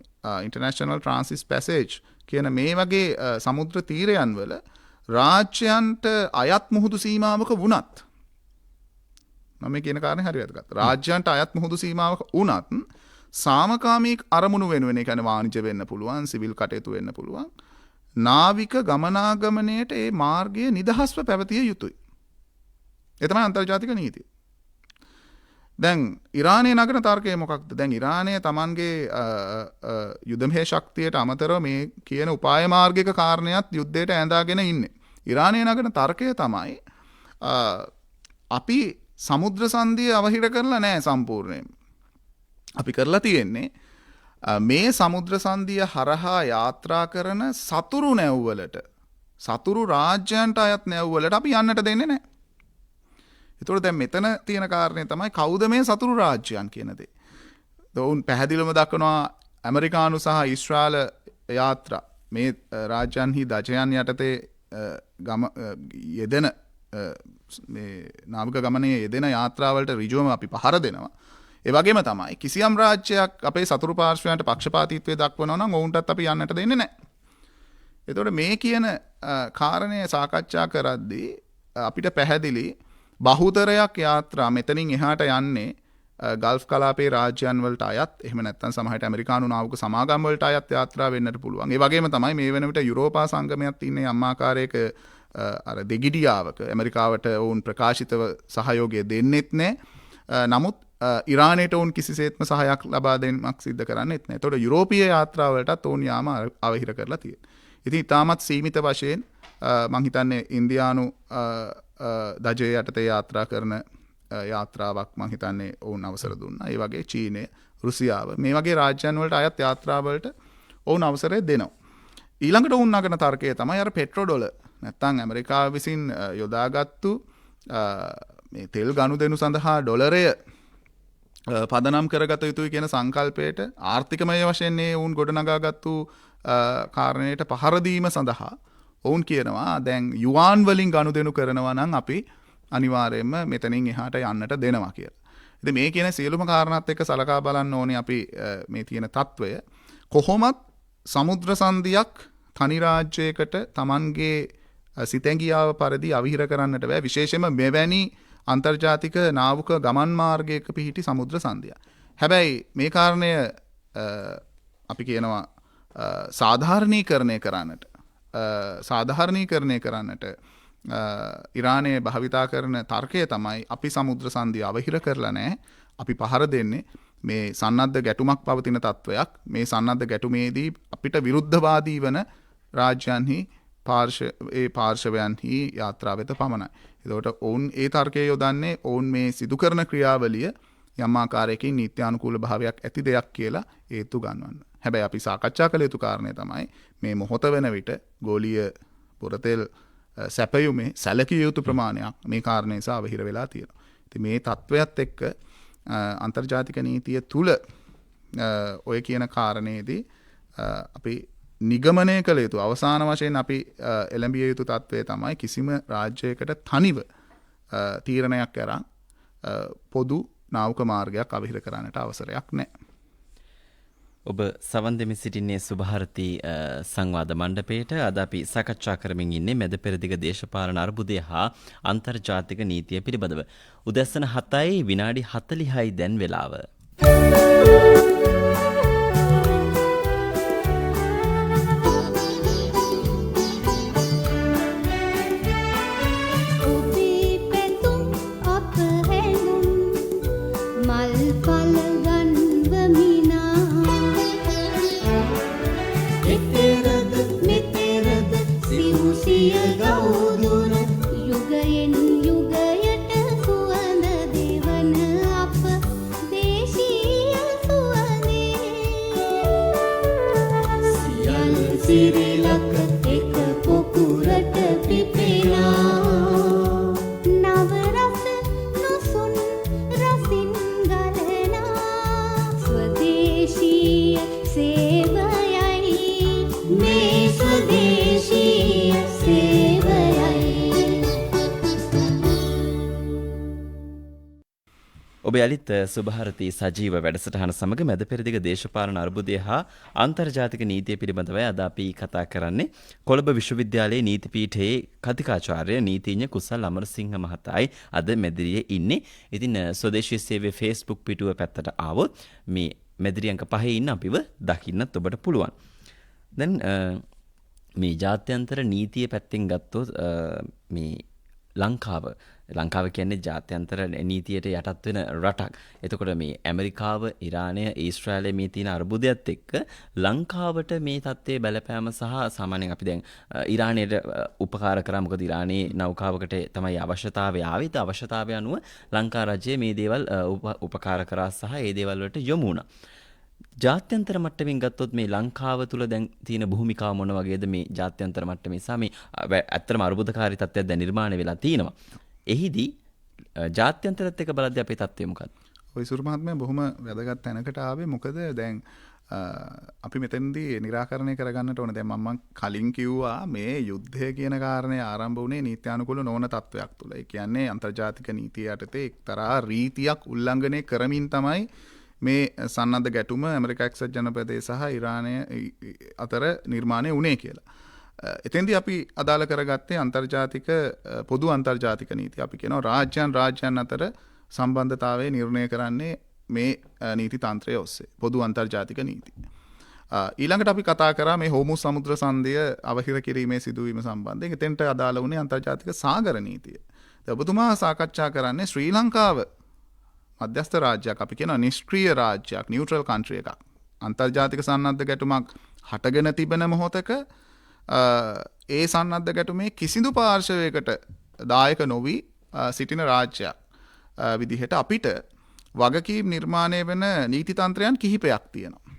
ඉන්ටර්නැෂනල් ට්‍රාන්සිට් පැසේජ් කියන මේ වගේ සමුද්‍ර තීරයන් වල රාජ්‍යයන්ට අයත් මුහුදු සීමාවක වුණත්, මම මේ කියන කාරණේ හරි වැදගත්. රාජ්‍යයන්ට අයත් මුහුදු සීමාවක වුණත් සාමකාමී අරමුණු වෙනුවෙන්, ඒ කියන්නේ වාණිජ්‍ය වෙන්න පුළුවන්, සිවිල් කටයුතු වෙන්න පුළුවන්. නාවික ගමනාගමනයට ඒ මාර්ගය නිදහස්ව පැවතිය යුතුයි. ඒ තමයි අන්තර්ජාතික නීතිය. දැන් ඉරානයේ නගන තර්කය මොකක්ද? දැන් ඉරානය Tamanගේ යුදමේ ශක්තියට අමතරව මේ කියන උපාය මාර්ගික කාරණයක් යුද්ධයට ඇඳාගෙන ඉන්නේ. ඉරානයේ නගන තර්කය තමයි අපි සමුද්‍ර සංධිය අවහිර කරලා නැහැ සම්පූර්ණයෙන්. අපි කරලා තියෙන්නේ මේ සමුද්‍ර සංධිය හරහා යාත්‍රා කරන සතුරු නැව්වලට, සතුරු රාජ්‍යයන්ට අයත් නැව්වලට අපි යන්නට දෙන්නේ නැහැ. ඒතකොට දැන් මෙතන තියෙන කාරණේ තමයි කවුද මේ සතුරු රාජ්‍යයන් කියන දේ. ඔවුන් පැහැදිලිවම දක්වනවා ඇමරිකානු සහ ඊශ්‍රායල යාත්‍රා මේ රාජ්‍යයන්හි දජයන් යටතේ යෙදෙන මේ නාවික ගමනේ යෙදෙන යාත්‍රාවලට ඍජුවම අපි පහර දෙනවා. ඒ වගේම තමයි කිසියම් රාජ්‍යයක් අපේ සතුරු පාර්ශ්වයන්ට පක්ෂපාතීත්වය දක්වනවා නම් ඔවුන්ටත් අපි යන්නට දෙන්නේ නැහැ. එතකොට මේ කියන කාරණය සාකච්ඡා කරද්දී අපිට පැහැදිලි බහුතරයක් යාත්‍රා මෙතනින් එහාට යන්නේ ගල්ෆ් කලාපයේ රාජ්‍යයන් වලට අයත්, එහෙම නැත්නම් සමහරට ඇමරිකානු නාවික සමාගම් වලට අයත් යාත්‍රා වෙන්නට පුළුවන්. ඒ වගේම තමයි මේ වෙන විට යුරෝපා සංගමයක් ඉන්නේ අම්මාකාරයක අර දෙගිඩියාවක ඇමරිකාවට ඔවුන් ප්‍රකාශිතව සහයෝගය දෙන්නෙත් නැහැ. නමුත් ඉරානයට ඔවුන් කිසිසේත්ම සහයක් ලබා දෙන්නක් සිද්ධ කරන්නෙත් නැහැ. ඒතකොට යුරෝපීය යාත්‍රාවලටත් ඔවුන් යාම අවහිර කරලා තියෙනවා. ඉතින් ඊටමත් සීමිත වශයෙන් මම හිතන්නේ ඉන්දියානු දජය යටතේ යාත්‍රා කරන යාත්‍රාවක් මම හිතන්නේ ඔවුන් අවසර දුන්නා. ඒ වගේ චීනය, රුසියාව මේ වගේ රාජ්‍යයන් වලට අයත් යාත්‍රාවලට ඔවුන් අවසරය දෙනවා. ඊළඟට ඔවුන් නගන තර්කය තමයි අර පෙට්‍රෝ ඩොලර් නැත්තම් ඇමරිකාව විසින් යොදාගත්තු මේ තෙල් ගනුදෙනු සඳහා ඩොලරය පදනම් කරගත යුතුයි කියන සංකල්පයට ආර්ථිකමය වශයෙන් ඔවුන් ගොඩනගාගත්තු කාරණයට පහර දීම සඳහා ඔවුන් කියනවා දැන් යුවාන් වලින් ගනුදෙනු කරනවා නම් අපි අනිවාර්යයෙන්ම මෙතනින් එහාට යන්නට දෙනවා කියලා. ඉතින් මේ කියන සියලුම කාරණාත් එක්ක සලකා බලන්න ඕනේ අපි මේ තියෙන తত্ত্বය. කොහොමත් සමුද්‍ර සංධියක් තනි රාජ්‍යයකට Tamanගේ සිතැඟියාව පරිදි අවහිර කරන්නට බෑ. විශේෂයෙන්ම මෙවැනි අන්තර්ජාතික නාවික ගමන් මාර්ගයක පිහිටි සමුද්‍ර සංධිය. හැබැයි මේ කාරණය අපි කියනවා සාධාරණීකරණය කරන්නට ඉරානයේ භාවිතා කරන තර්කය තමයි අපි සමුද්‍ර සංධිය අවහිර කරලා නැහැ. අපි පහර දෙන්නේ මේ සන්නද්ධ ගැටුමක් පවතින තත්වයක්. මේ සන්නද්ධ ගැටුමේදී අපිට විරුද්ධවාදී වන රාජ්‍යයන්හි පාර්ශවයන්හි යාත්‍රා වෙත පමණයි. එතකොට ඔවුන් ඒ තර්කය යොදන්නේ ඔවුන් මේ සිදු කරන ක්‍රියාවලිය යම් ආකාරයකින් නීත්‍යානුකූල භාවයක් ඇති දෙයක් කියලා හේතු ගන්නවන්න. හැබැයි අපි සාකච්ඡා කළ යුතු කාරණය තමයි මේ මොහොත වෙන විට ගෝලීය පොරතෙල් සැපයුමේ සැලකිය යුතු ප්‍රමාණයක් මේ කාරණය නිසා අවහිර වෙලා තියෙනවා. ඉතින් මේ තත්වයක් එක්ක අන්තර්ජාතික නීතිය තුල ඔය කියන කාරණේදී අපි නිගමනය කළ යුතු අවසාන වශයෙන් අපි එළඹිය යුතු තත්වය තමයි කිසිම රාජ්‍යයකට තනිව තීරණයක් අරන් පොදු නාවික මාර්ගයක් අවහිර කරන්නට අවසරයක් නැහැ. ඔබ සවන් දෙමින් සිටින්නේ සුභාරති සංවාද මණ්ඩපයේට. අද අපි සාකච්ඡා කරමින් ඉන්නේ මැද පෙරදිග දේශපාලන අර්බුදය හා අන්තර්ජාතික නීතිය පිළිබඳව. උදැසන 7යි විනාඩි 40යි දැන් වෙලාව. ඔබ යලිත් සුභාරති සජීව වැඩසටහන සමග මැද පෙරදිග දේශපාලන අර්බුදය හා අන්තර්ජාතික නීතිය පිළිබඳව අද අපි කතා කරන්නේ. කොළඹ විශ්වවිද්‍යාලයේ නීති පීඨයේ කතිකාචාර්ය නීතිඥ කුසල් අමරසිංහ මහතායි අද මැදිරියේ ඉන්නේ. ඉතින් ස්වදේශීය සේවයේ Facebook පිටුව පැත්තට ආවොත් මේ මැදිරි අංක 5 ඉන්න අපිව දකින්නත් ඔබට පුළුවන්. දැන් මේ ජාත්‍යන්තර නීතිය පැත්තෙන් ගත්තොත් මේ ලංකාව කියන්නේ ජාත්‍යන්තර නීතියට යටත් වෙන රටක්. එතකොට මේ ඇමරිකාව, ඉරානය, ඊශ්‍රායලය මේ තියෙන අර්බුදයත් එක්ක ලංකාවට මේ තත්ත්වයේ බලපෑම සහ සාමාන්‍යයෙන් අපි දැන් ඉරානයට උපකාර කරා. මොකද ඉරානයේ නෞකාවකට තමයි අවශ්‍යතාවය ආවේ. ඒ අවශ්‍යතාවය අනුව ලංකා රජය මේ දේවල් උපකාර කරා සහ ඒ දේවල් වලට යොමු වුණා. ජාත්‍යන්තර මට්ටමින් ගත්තොත් මේ ලංකාව තුළ දැන් තියෙන භූමිකාව මොන වගේද මේ ජාත්‍යන්තර මට්ටමේ සහ මේ ඇත්තටම අර්බුදකාරී තත්ත්වයක් දැන් නිර්මාණය වෙලා තියෙනවා. එහිදී ජාත්‍යන්තරත් එක්ක බලද්දී අපේ තත්ත්වය මොකක්ද? ඔය සුරු මහත්මයා බොහොම වැදගත් තැනකට ආවේ. මොකද දැන් අපි මෙතනදී निराකරණය කරගන්නට ඕන. දැන් මම කලින් කිව්වා මේ යුද්ධය කියන කාරණේ ආරම්භ වුණේ නීත්‍යානුකූල නොවන තත්වයක් තුළ. ඒ කියන්නේ අන්තර්ජාතික නීතිය යටතේ එක්තරා රීතියක් උල්ලංඝනය කරමින් තමයි මේ සන්නද්ධ ගැටුම ඇමරිකා එක්සත් ජනපදයේ සහ ඉරානය අතර නිර්මාණය වුණේ කියලා. එතෙන්දී අපි අදාළ කරගත්තේ අන්තර්ජාතික පොදු අන්තර්ජාතික නීති. අපි කියනවා රාජ්‍යයන් අතර සම්බන්ධතාවය නිර්ණය කරන්නේ මේ නීති තන්ත්‍රය ඔස්සේ. පොදු අන්තර්ජාතික නීති. ඊළඟට අපි කතා කරා මේ හෝමුස් සමුද්‍ර සන්ධිය අවහිර කිරීමේ සිදුවීම සම්බන්ධයෙන්. එතෙන්ට අදාළ වුණේ අන්තර්ජාතික සාගර නීතිය. ඔබතුමා සාකච්ඡා කරන්නේ ශ්‍රී ලංකාව මධ්‍යස්ථ රාජ්‍යයක්. අපි කියනවා නිෂ්ක්‍රීය රාජ්‍යයක්, නියුට්‍රල් කන්ට්‍රි එකක්. අන්තර්ජාතික සන්නද්ධ ගැටුමක් හටගෙන තිබෙන මොහොතක ඒ සන්නද්ධ ගැටුමේ කිසිදු පාර්ශවයකට දායක නොවි සිටින රාජ්‍යයක් විදිහට අපිට වගකීම් නිර්මාණය වෙන නීති තන්ත්‍රයන් කිහිපයක් තියෙනවා.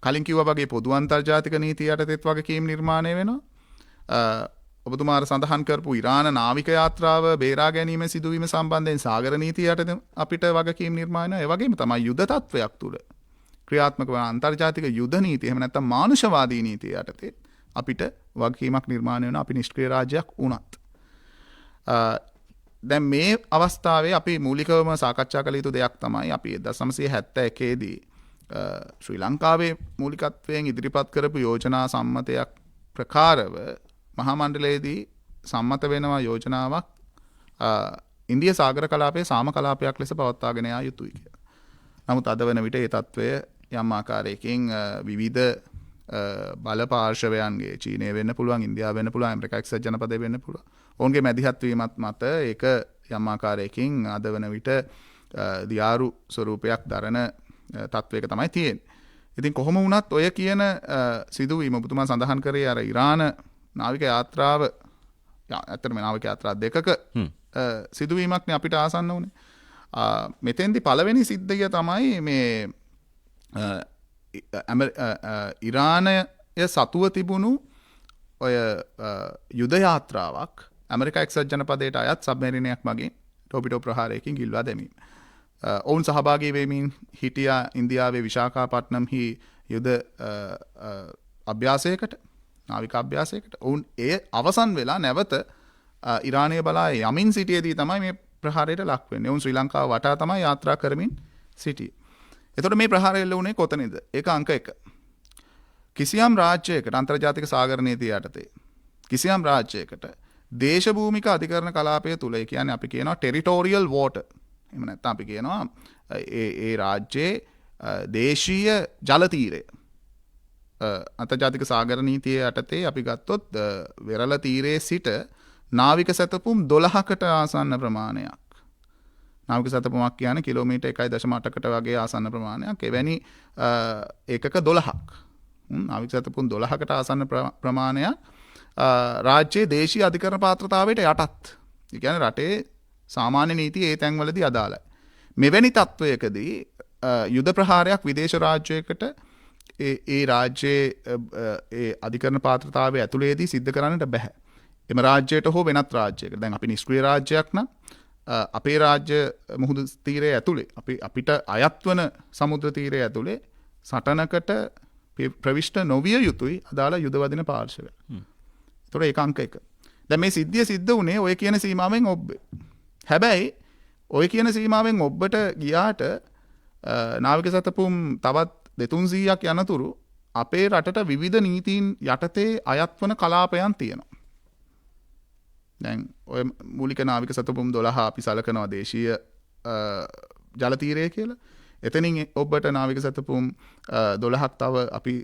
කලින් කිව්වා වගේ පොදු අන්තර්ජාතික නීතිය යටතේත් වගකීම් නිර්මාණය වෙනවා. ඔබතුමාට සඳහන් කරපු ඉරාන නාවික යාත්‍රාව බේරා ගැනීම සිදුවීම සම්බන්ධයෙන් සාගර නීතිය යටතේ අපිට වගකීම් නිර්මාණය වෙනවා. ඒ වගේම තමයි යුද තත්වයක් තුල ක්‍රියාත්මක වන අන්තර්ජාතික යුද නීතිය එහෙම නැත්නම් මානුෂවාදී නීතිය යටතේ අපිට වගකීමක් නිර්මාණය වෙනවා. අපි නිෂ්ක්‍රීය රාජ්‍යයක් වුණත්. දැන් මේ අවස්ථාවේ අපි මූලිකවම සාකච්ඡා කළ යුතු දෙයක් තමයි අපි 1971 දී ශ්‍රී ලංකාවේ මූලිකත්වයෙන් ඉදිරිපත් කරපු යෝජනා සම්මතයක් ප්‍රකාරව මහා මණ්ඩලයේදී සම්මත වෙනවා යෝජනාවක් ඉන්දිය සාගර කලාපයේ සාම කලාපයක් ලෙස පවත්වාගෙන යා යුතුයි කියලා. නමුත් අද වන විට ඒ තත්ත්වය යම් ආකාරයකින් විවිධ බල පාර්ශවයන්ගේ චීනය වෙන්න පුළුවන්, ඉන්දියාව වෙන්න පුළුවන්, ඇමරිකා එක්සත් ජනපදය වෙන්න පුළුවන්. ඔවුන්ගේ මැදිහත් වීමත් මත ඒක යම් ආකාරයකින් අද වන විට දියාරු ස්වරූපයක් දරන තත්වයක තමයි තියෙන්නේ. ඉතින් කොහොම වුණත් ඔය කියන සිදුවීම ඔබතුමා සඳහන් කරේ අර ඉරාන නාවික යාත්‍රාව ඇත්තටම නාවික යාත්‍රා දෙකක සිදුවීමක්නේ අපිට ආසන්න වුණේ. මෙතෙන්දි පළවෙනි සිද්ධිය තමයි මේ ඉරානය සතුව තිබුණු ඔය යුද යාත්‍රාවක් ඇමරිකා එක්සත් ජනපදයට අයත් සබ්මැරිනයක් මගින් ටෝපිටෝ ප්‍රහාරයකින් ගිල්වා දැමීම. ඔවුන් සහභාගී වෙමින් හිටියා ඉන්දියාවේ විශාඛාපට්නම්හි යුද අභ්‍යාසයකට, නාවික අභ්‍යාසයකට. ඔවුන් ඒ අවසන් වෙලා නැවත ඉරානය බලා යමින් සිටියේදී තමයි මේ ප්‍රහාරයට ලක් වෙන්නේ. ඔවුන් ශ්‍රී ලංකාව වටා තමයි යාත්‍රා කරමින් සිටියේ. එතකොට මේ ප්‍රහාරය එල්ල වුණේ කොතනද? ඒක අංක 1. කිසියම් රාජ්‍යයකට අන්තර්ජාතික සාගර නීතිය යටතේ කිසියම් රාජ්‍යයකට දේශභූමික අධිකරණ කලාපය තුල, ඒ කියන්නේ අපි කියනවා ටෙරිටෝරියල් වෝටර්. එහෙම නැත්නම් අපි කියනවා ඒ රාජ්‍යයේ දේශීය ජල තීරය. අන්තර්ජාතික සාගර නීතිය යටතේ අපි ගත්තොත් වෙරළ තීරයේ සිට නාවික සැතපුම් 12කට ආසන්න ප්‍රමාණයක්. නාවික සැතපුමක් කියන්නේ කිලෝමීටර් 1.8කට වගේ ආසන්න ප්‍රමාණයක්. එවැනි ඒකක 12ක්. නාවික සැතපුම් 12කට ආසන්න ප්‍රමාණයක් රාජ්‍යයේ දේශීය අධිකරණ පාත්‍රතාවයට යටත්. ඒ කියන්නේ රටේ සාමාන්‍ය නීතිය ඒ තැන්වලදී අදාළයි. මෙවැනි තත්වයකදී යුද ප්‍රහාරයක් විදේශ රාජ්‍යයකට ඒ රාජ්‍යයේ ඒ අධිකරණ පාත්‍රතාවය ඇතුළේදී සිද්ධ කරන්නට බෑ. එම රාජ්‍යයට හෝ වෙනත් රාජ්‍යයකට. දැන් අපි නිෂ්ක්‍රීය රාජ්‍යයක් නම් අපේ රාජ්‍ය මුහුදු තීරයේ ඇතුලේ අපිට අයත් වන සමුද්‍ර තීරයේ ඇතුලේ සටනකට ප්‍රවිෂ්ඨ නොවිය යුතුයි අදාළ යුද වදින පාර්ශවය. ඒතොර ඒක අංක 1. දැන් මේ සිද්ධිය සිද්ධ වුණේ ඔය කියන සීමාවෙන් ඔබ්බේ. හැබැයි ඔය කියන සීමාවෙන් ඔබ්බට ගියාට නාවික සැතපුම් තවත් 200ක් යනතුරු අපේ රටට විවිධ නීතීන් යටතේ අයත් වන කලාපයන් තියෙනවා. දැන් ඔය මූලික නාවික සැතපුම් 12 අපි සලකනවා දේශීය ජල තීරය කියලා. එතනින් ඔබට නාවික සැතපුම් 12ක් තව අපි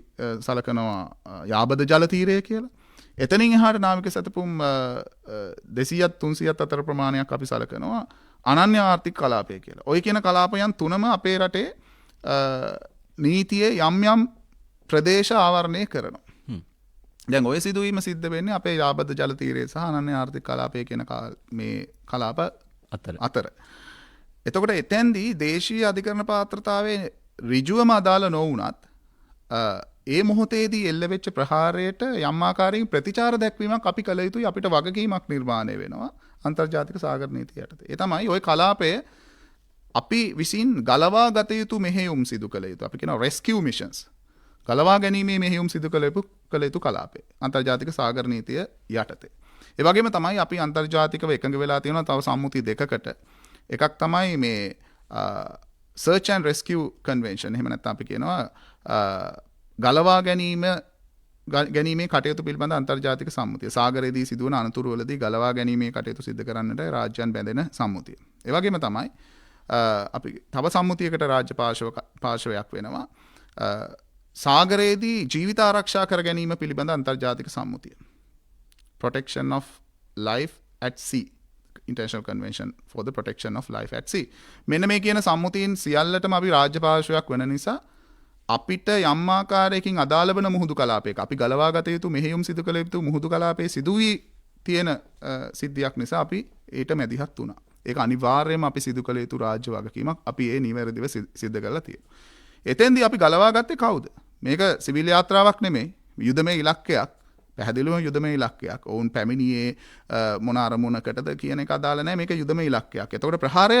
සලකනවා යාබද ජල තීරය කියලා. එතනින් එහාට නාවික සැතපුම් 200ත් 300ත් අතර ප්‍රමාණයක් අපි සලකනවා අනන්‍ය ආර්ථික කලාපය කියලා. ওই කියන කලාපයන් තුනම අපේ රටේ නීතියේ යම් යම් ප්‍රදේශ ආවරණය කරනවා. දැන් ඔය සිදුවීම සිද්ධ වෙන්නේ අපේ යාබද ජල තීරය සහ අනන්‍ය ආර්ථික කලාපය කියන මේ කලාප අතර. එතකොට එතෙන්දී දේශීය අධිකරණ පාත්‍රතාවයේ ඍජුවම අදාළ නොවුනත් ඒ මොහොතේදී එල්ල වෙච්ච ප්‍රහාරයට යම් ආකාරයකින් ප්‍රතිචාර දැක්වීමක් අපි කළ යුතුයි. අපිට වගකීමක් නිර්මාණය වෙනවා අන්තර්ජාතික සාගර නීතිය යටතේ. ඒ තමයි ওই කලාපය අපි විසින් ගලවා ගත යුතු මෙහෙයුම් සිදු කළ යුතු. අපි කියනවා rescue missions. ගලවා ගැනීමේ මෙහෙයුම් සිදු කළ යුතු කලාපය අන්තර්ජාතික සාගර නීතිය යටතේ. ඒ වගේම තමයි අපි අන්තර්ජාතිකව එකඟ වෙලා තියෙනවා තව සම්මුති දෙකකට. එකක් තමයි මේ search and rescue convention. එහෙම නැත්නම් අපි කියනවා ගලවා ගැනීමේ කටයුතු පිළිබඳ අන්තර්ජාතික සම්මුතිය. සාගරයේදී සිදුවන අනතුරු වලදී ගලවා ගැනීමේ කටයුතු සිදු කරන්නට රාජ්‍යයන් බැඳෙන සම්මුතිය. ඒ වගේම තමයි අපි තව සම්මුතියකට රාජ්‍ය පාර්ශවයක් වෙනවා. සාගරයේදී ජීවිත ආරක්ෂා කර ගැනීම පිළිබඳ අන්තර්ජාතික සම්මුතිය. Protection of Life at Sea. International Convention for the Protection of Life at Sea. මෙන්න මේ කියන සම්මුතියින් සියල්ලටම අපි රාජ්‍ය පාර්ශවයක් වෙන නිසා අපිට යම් ආකාරයකින් අදාළ වන මුහුදු කලාපයක අපි ගලවා ගත යුතු මෙහෙයුම් සිදු කළ යුතු මුහුදු කලාපයේ සිදු වී තියෙන සිද්ධියක් නිසා අපි ඊට මැදිහත් වුණා. ඒක අනිවාර්යයෙන්ම අපි සිදු කළ යුතු රාජ්‍ය වගකීමක්. අපි ඒ නිවැරදිව සිද්ධ කරලා තියෙනවා. එතෙන්දී අපි ගලවා ගත්තේ කවුද? මේක සිවිල් යාත්‍රාවක් නෙමෙයි. යුදමය ඉලක්කයක්. පැහැදිලිවම යුදමය ඉලක්කයක්. ඔවුන් පැමිණියේ මොන අරමුණකටද කියන එක අදාළ නැහැ. මේක යුදමය ඉලක්කයක්. එතකොට ප්‍රහාරය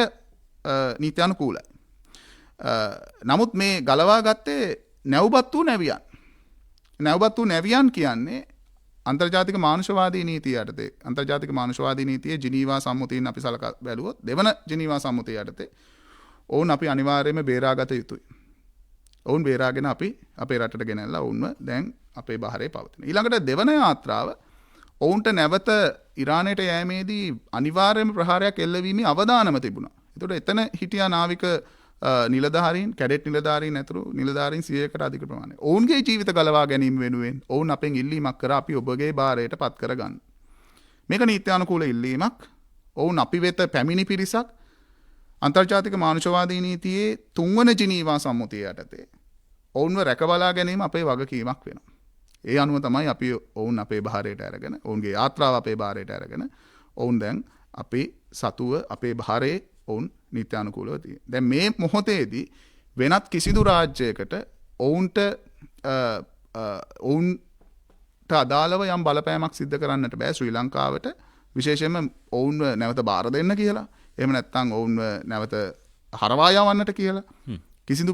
නීත්‍යානුකූලයි. නමුත් මේ ගලවා ගත්තේ නැව්බත් වූ නැවියන්. නැව්බත් වූ නැවියන් කියන්නේ අන්තර්ජාතික මානුෂවාදී නීතිය යටතේ අන්තර්ජාතික මානුෂවාදී නීතියේ ජිනීවා සම්මුතියෙන් අපි සලකා බැලුවොත් දෙවන ජිනීවා සම්මුතිය යටතේ ඔවුන් අපි අනිවාර්යයෙන්ම බේරාගත යුතුයි. ඔවුන් බේරාගෙන අපි අපේ රටට ගෙනල්ලා ඔවුන්ව දැන් අපේ බාහිරේ පවතින. ඊළඟට දෙවන යාත්‍රාව ඔවුන්ට නැවත ඉරානයට යෑමේදී අනිවාර්යයෙන්ම ප්‍රහාරයක් එල්ලවීමේ අවදානම තිබුණා. ඒතකොට එතන හිටියා නාවික නිලධාරීන්, කැඩෙට් නිලධාරීන් ඇතුළු නිලධාරීන් 100කට අධික ප්‍රමාණයක්. ඔවුන්ගේ ජීවිත ගලවා ගැනීම වෙනුවෙන් ඔවුන් අපෙන් ඉල්ලීමක් කරා අපි ඔබගේ බාරයට පත් කරගන්න. මේක නීත්‍යානුකූල ඉල්ලීමක්. ඔවුන් අපි වෙත පැමිණි පිරිසක් අන්තර්ජාතික මානුෂවාදී නීතියේ 3 වන ජිනීවා සම්මුතිය යටතේ ඔවුන්ව රැකබලා ගැනීම අපේ වගකීමක් වෙනවා. ඒ අනුව තමයි අපි ඔවුන් අපේ භාරයට අරගෙන, ඔවුන්ගේ යාත්‍රාව අපේ භාරයට අරගෙන, ඔවුන් දැන් අපි සතුව අපේ භාරයේ ඔවුන් නීත්‍යානුකූලව තියෙනවා. දැන් මේ මොහොතේදී වෙනත් කිසිදු රාජ්‍යයකට ඔවුන්ට අදාළව යම් බලපෑමක් සිද්ධ කරන්නට බෑ ශ්‍රී ලංකාවට. විශේෂයෙන්ම ඔවුන්ව නැවත බාර දෙන්න කියලා. එහෙම නැත්නම් ඔවුන්ව නැවත හරවා යවන්නට කියලා. කිසිදු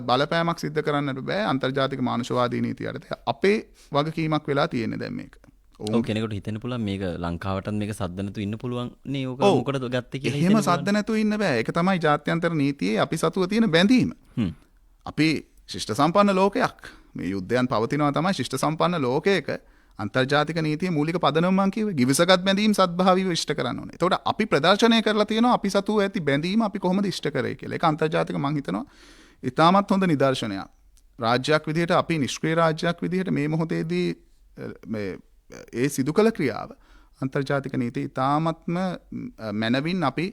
බලපෑමක් සිද්ධ කරන්නට බෑ අන්තර්ජාතික මානුෂවාදී නීතිය යටතේ. අපේ වගකීමක් වෙලා තියෙන්නේ දැන් මේක. ඔව් කෙනෙකුට හිතෙන්න පුළුවන් මේක ලංකාවටත් මේක සද්ද නැතුව ඉන්න පුළුවන් නේ. ඕක මොකටද ගත්තේ කියලා හිතෙන්න. එහෙම සද්ද නැතුව ඉන්න බෑ. ඒක තමයි ජාත්‍යන්තර නීතියේ අපි සතුව තියෙන බැඳීම. අපි ශිෂ්ට සම්පන්න ලෝකයක්. මේ යුද්ධයන් පවතිනවා තමයි ශිෂ්ට සම්පන්න ලෝකයක අන්තර්ජාතික නීතියේ මූලික පදනම මං කිව්වේ ගිවිසගත් බැඳීම් සත්භාවීව ඉෂ්ට කරන්න ඕනේ. එතකොට අපි ප්‍රදර්ශනය කරලා තියෙනවා අපි සතුව ඇති බැඳීම අපි කොහොමද ඉෂ්ට කරේ කියලා. ඒක අන්තර්ජාතික මං හිතනවා ඉතාමත් හොඳ නිදර්ශනයක්. රාජ්‍යයක් විදිහට අපි නිෂ්ක්‍රීය රාජ්‍යයක් විදිහට මේ මොහොතේදී ඒ සිදු කළ ක්‍රියාව අන්තර්ජාතික නීතිය ඉතාමත්ම මැනවින් අපි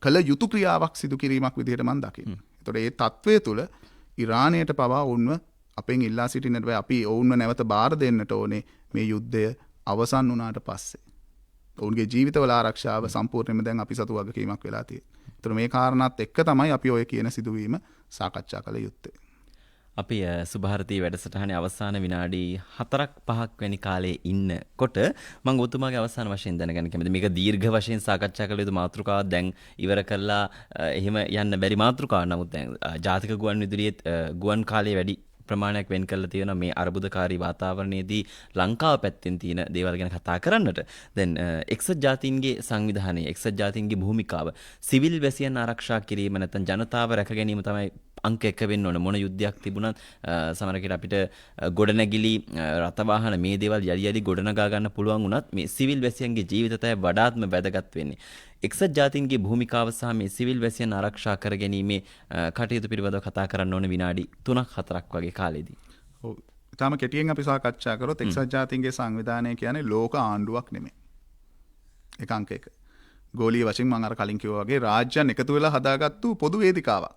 කළ යුතු ක්‍රියාවක් සිදු කිරීමක් විදිහට මම දකිනවා. ඒතකොට ඒ තත්වයේ තුල ඉරානයට පවා ඔවුන්ව අපෙන් ඉල්ලා සිටින්නට බෑ. අපි ඔවුන්ව නැවත බාර දෙන්නට ඕනේ මේ යුද්ධය අවසන් වුණාට පස්සේ. ඔවුන්ගේ ජීවිතවල ආරක්ෂාව සම්පූර්ණයෙන්ම දැන් අපි සතු වගකීමක් වෙලා තියෙනවා. ඒතර මේ කාරණාත් එක්ක තමයි අපි ඔය කියන සිදුවීම සාකච්ඡා කළ යුත්තේ. අපි සුභාරතී වැඩසටහනේ අවසාන විනාඩි 4-5ක් වැනි කාලේ ඉන්නකොට මම ඔතුමාගේ අවසාන වශයෙන් දැනගන්න කැමතියි. මේක දීර්ඝ වශයෙන් සාකච්ඡා කළ යුතු මාතෘකාවක් දැන් ඉවර කරලා එහෙම යන්න බැරි මාතෘකාවක්. නමුත් දැන් ජාතික ගුවන් විදුලියේ ගුවන් කාලයේ වැඩි ප්‍රමාණයක් වෙන් කරලා තියෙනවා මේ අර්බුදකාරී වාතාවරණයේදී ලංකාව පැත්තෙන් තියෙන දේවල් ගැන කතා කරන්නට. දැන් එක්සත් ජාතීන්ගේ සංවිධානයේ එක්සත් ජාතීන්ගේ භූමිකාව සිවිල් වැසියන් ආරක්ෂා කිරීම නැත්නම් ජනතාව රැක ගැනීම තමයි අංක 1 වෙන්න ඕන. මොන යුද්ධයක් තිබුණත් සමහරකට අපිට ගොඩනැගිලි රථවාහන මේ දේවල් යලි ගොඩනගා ගන්න පුළුවන් වුණත් මේ සිවිල් වැසියන්ගේ ජීවිතය වඩාත්ම වැදගත් වෙන්නේ. එක්සත් ජාතීන්ගේ භූමිකාව සහ මේ සිවිල් වැසියන් ආරක්ෂා කර ගැනීමේ කටයුතු පිළිබඳව කතා කරන්න ඕන විනාඩි 3-4ක් වගේ කාලෙදී. ඔව්. ඊටම කෙටියෙන් අපි සාකච්ඡා කරොත් එක්සත් ජාතීන්ගේ සංවිධානය කියන්නේ ලෝක ආණ්ඩුවක් නෙමෙයි. ඒක අංක 1. ගෝලීය වශයෙන් මම අර කලින් කිව්වා වගේ රාජ්‍යයන් එකතු වෙලා හදාගත්තු පොදු වේදිකාවක්.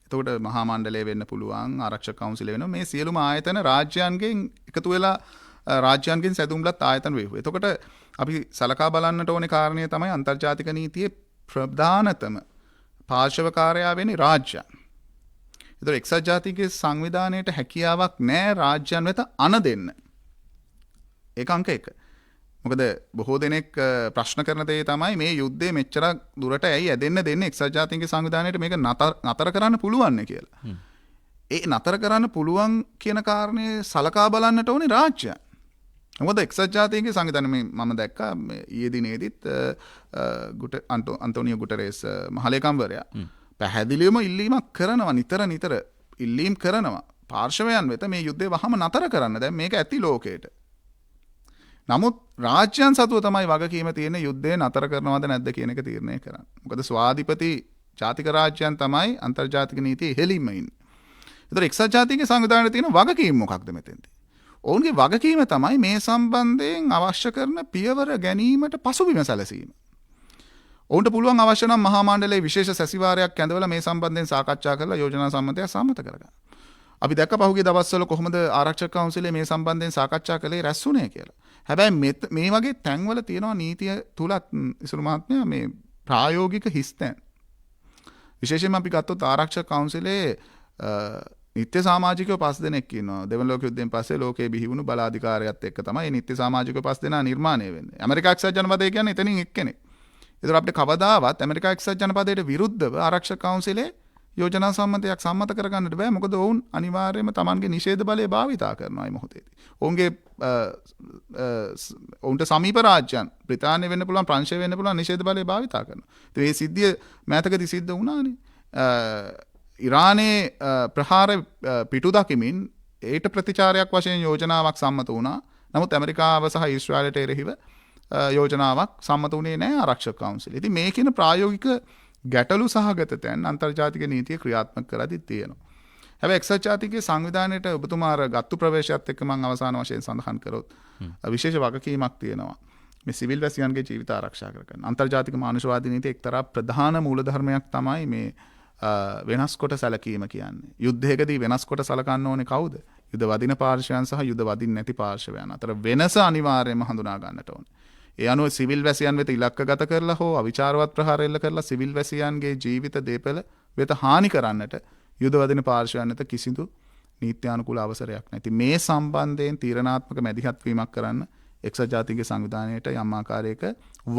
එතකොට මහා මණ්ඩලය වෙන්න පුළුවන්, ආරක්ෂක කවුන්සිලය වෙනවා. මේ සියලුම ආයතන රාජ්‍යයන්ගෙන් එකතු වෙලා රාජ්‍යයන්ගෙන් සැදුම්ලත් ආයතන වේවි. එතකොට අපි සලකා බලන්නට ඕනේ කාරණය තමයි අන්තර්ජාතික නීතියේ ප්‍රධානතම පාර්ශවකාරයා වෙන්නේ රාජ්‍යයන්. ඒතර එක්සත් ජාතීන්ගේ සංවිධානයට හැකියාවක් නැහැ රාජ්‍යයන් වෙත අණ දෙන්න. ඒක අංක 1. මොකද බොහෝ දෙනෙක් ප්‍රශ්න කරන දේ තමයි මේ යුද්ධේ මෙච්චර දුරට ඇයි ඇදෙන්න දෙන්නේ එක්සත් ජාතීන්ගේ සංවිධානයට මේක නතර කරන්න පුළුවන් නේ කියලා. ඒ නතර කරන්න පුළුවන් කියන කාරණේ සලකා බලන්නට ඕනේ රාජ්‍යයන්. මොකද එක්සත් ජාතීන්ගේ සංවිධානය මම දැක්කා ඊයේ දිනේදීත් අන්තෝනියෝ ගුටරේස් මහලේකම්වරයා පැහැදිලිවම ඉල්ලීමක් කරනවා නිතර ඉල්ලීම් කරනවා පාර්ශවයන් වෙත මේ යුද්ධේ වහම නතර කරන්න. දැන් මේක ඇති ලෝකයට. නමුත් රාජ්‍යයන් සතුව තමයි වගකීම තියෙන යුද්ධය නතර කරනවද නැද්ද කියන එක තීරණය කරන්න. මොකද ස්වාධිපති ජාතික රාජ්‍යයන් තමයි අන්තර්ජාතික නීතියේ ඉහළින්ම ඉන්නේ. ඒතර එක්සත් ජාතීන්ගේ සංවිධානයේ තියෙන වගකීම මොකක්ද මෙතෙන්දී? ඔවුන්ගේ වගකීම තමයි මේ සම්බන්ධයෙන් අවශ්‍ය කරන පියවර ගැනීමට පසුබිම සැලසීම. ඔවුන්ට පුළුවන් අවශ්‍ය නම් මහා මණ්ඩලයේ විශේෂ සැසිවාරයක් ඇඳවලා මේ සම්බන්ධයෙන් සාකච්ඡා කරලා යෝජනා සම්මතයක් සම්මත කරගන්න. අපි දැක්ක පහුගිය දවස්වල කොහොමද ආරක්ෂක කවුන්සිලේ මේ සම්බන්ධයෙන් සාකච්ඡා කළේ රැස්ුනේ කියලා. හැබැයි මේ වගේ තැන්වල තියෙනවා නීතිය තුලත් ඉසුරු මහත්මයා මේ ප්‍රායෝගික හිස්තැන්. විශේෂයෙන්ම අපි ගත්තොත් ආරක්ෂක කවුන්සිලේ නිත්‍ය සමාජිකයෝ 5 දෙනෙක් ඉන්නවා. දෙවන ලෝක යුද්ධයෙන් පස්සේ ලෝකයේ බිහි වුණු බලාධිකාරියත් එක්ක තමයි මේ නිත්‍ය සමාජිකයෝ 5 දෙනා නිර්මාණය වෙන්නේ. ඇමරිකා එක්සත් ජනපදය කියන්නේ එතනින් එක්කෙනෙක්. ඒතර අපිට කවදාවත් ඇමරිකා එක්සත් ජනපදයට විරුද්ධව ආරක්ෂක කවුන්සිලේ යෝජනා සම්මතයක් සම්මත කරගන්නට බෑ. මොකද ඔවුන් අනිවාර්යයෙන්ම Tamanගේ නිෂේධ බලය භාවිතා කරනවා මේ මොහොතේදී. ඔවුන්ට සමීප රාජ්‍යයන් බ්‍රිතාන්‍ය වෙන්න පුළුවන්, ප්‍රංශය වෙන්න පුළුවන් නිෂේධ බලය භාවිතා කරනවා. ඉතින් මේ සිද්ධිය මෑතකදී සිද්ධ වුණානේ. ඉරානයේ ප්‍රහාර පිටු දකිමින් ඒට ප්‍රතිචාරයක් වශයෙන් යෝජනාවක් සම්මත වුණා. නමුත් ඇමරිකාව සහ ඊශ්‍රායලට එරෙහිව යෝජනාවක් සම්මත වුණේ නැහැ ආරක්ෂක කවුන්සිලේ. ඉතින් මේ කියන ප්‍රායෝගික ගැටලු සහගත තැන් අන්තර්ජාතික නීතිය ක්‍රියාත්මක කරද්දී තියෙනවා. හැබැයි එක්සත් ජාතීන්ගේ සංවිධානයට ඔබතුමා අර ගත්තු ප්‍රවේශයත් එක්ක මම අවසාන වශයෙන් සඳහන් කරොත් විශේෂ වගකීමක් තියෙනවා. මේ සිවිල් වැසියන්ගේ ජීවිත ආරක්ෂා කරගන්න. අන්තර්ජාතික මානුෂවාදී නීතියේ එක්තරා ප්‍රධාන මූලධර්මයක් තමයි මේ වෙනස් කොට සැලකීම කියන්නේ. යුද්ධයකදී වෙනස් කොට සලකන්න ඕනේ කවුද? යුද වදින පාර්ශවයන් සහ යුද වදින් නැති පාර්ශවයන් අතර වෙනස අනිවාර්යයෙන්ම හඳුනා ගන්නට ඕනේ. ඒ අනුව සිවිල් වැසියන් වෙත ඉලක්කගත කරලා හෝ අවිචාරවත් ප්‍රහාර එල්ල කරලා සිවිල් වැසියන්ගේ ජීවිත දේපල වෙත හානි කරන්නට යුද වදින පාර්ශවයන් වෙත කිසිදු නීත්‍යානුකූල අවසරයක් නැති. මේ සම්බන්ධයෙන් තීරණාත්මක මැදිහත් වීමක් කරන්න එක්සත් ජාතීන්ගේ සංවිධානයට යම් ආකාරයක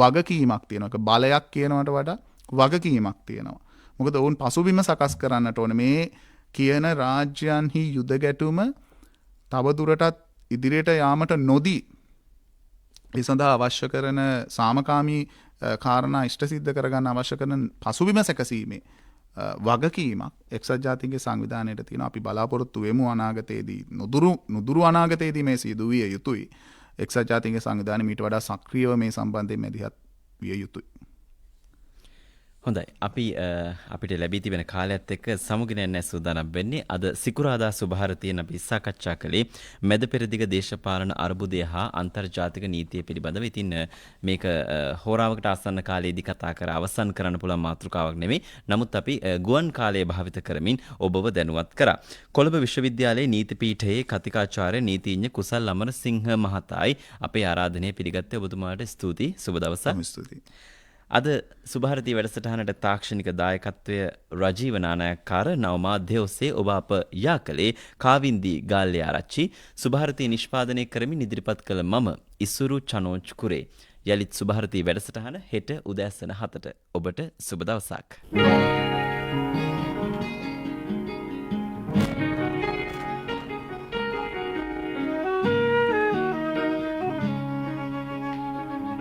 වගකීමක් තියෙනවා. ඒක බලයක් කියනවට වඩා වගකීමක් තියෙනවා. මොකද ඔවුන් පසුබිම සකස් කරන්නට ඕන මේ කියන රාජ්‍යයන්හි යුද ගැටුම තව දුරටත් ඉදිරියට යාමට නොදී ඒ සඳහා අවශ්‍ය කරන සාමකාමී කාරණා ඉෂ්ට සිද්ධ කරගන්න අවශ්‍ය කරන පසුබිම සැකසීමේ වගකීමක් එක්සත් ජාතීන්ගේ සංවිධානයට තියෙනවා. අපි බලාපොරොත්තු වෙමු අනාගතයේදී නුදුරු අනාගතයේදී මේ සිදු විය යුතුයි. එක්සත් ජාතීන්ගේ සංවිධානය මීට වඩා සක්‍රියව මේ සම්බන්ධයෙන් මැදිහත් විය යුතුයි. හොඳයි. අපි අපිට ලැබී තිබෙන කාලයත් එක්ක සමුගෙන යන්න සූදානම් වෙන්නේ. අද සිකුරාදා සුභාරතියෙන් අපි සාකච්ඡා කළේ මැද පෙරදිග දේශපාලන අර්බුදය හා අන්තර්ජාතික නීතිය පිළිබඳව. ඉතින් මේක හෝරාවකට ආසන්න කාලයේදී කතා කර අවසන් කරන්න පුළුවන් මාතෘකාවක් නෙමෙයි. නමුත් අපි ගුවන් කාලය භාවිත කරමින් ඔබව දැනුවත් කරා. කොළඹ විශ්වවිද්‍යාලයේ නීති පීඨයේ කතිකාචාර්ය නීතිඥ කුසල් අමරසිංහ මහතායි අපේ ආරාධනය පිළිගත්තේ. ඔබතුමාට ස්තුතියි. සුබ දවසක්. ස්තුතියි. අද සුභාරතී වැඩසටහනට තාක්ෂණික දායකත්වය රජීව නානායක්කාර නව මාධ්‍ය ඔස්සේ ඔබ අප යා කළේ කාවින්දී ගාල්ලේ ආරච්චි. සුභාරතී නිෂ්පාදනය කරමින් ඉදිරිපත් කළ මම ඉසුරු චනෝජ් කුරේ. යලිත් සුභාරතී වැඩසටහන හෙට උදෑසන 7ට. ඔබට සුබ දවසක්.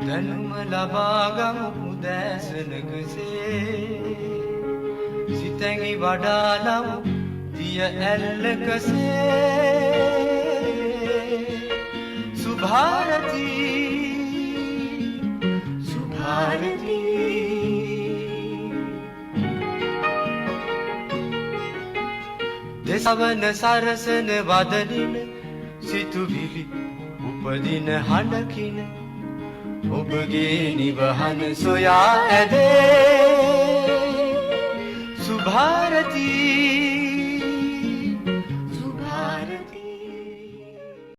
දැනුම ලබාගමු උදෑසනකසේ සිතැඟි වඩාලමු දිය ඇල්ලකසේ සුභාරතී සුභාරතී දෙසවන සරසන වදනින සිතුවිලි උපදින හඬකින ඔබගේ නිවහන සොයා ඇදේ සුභාරතී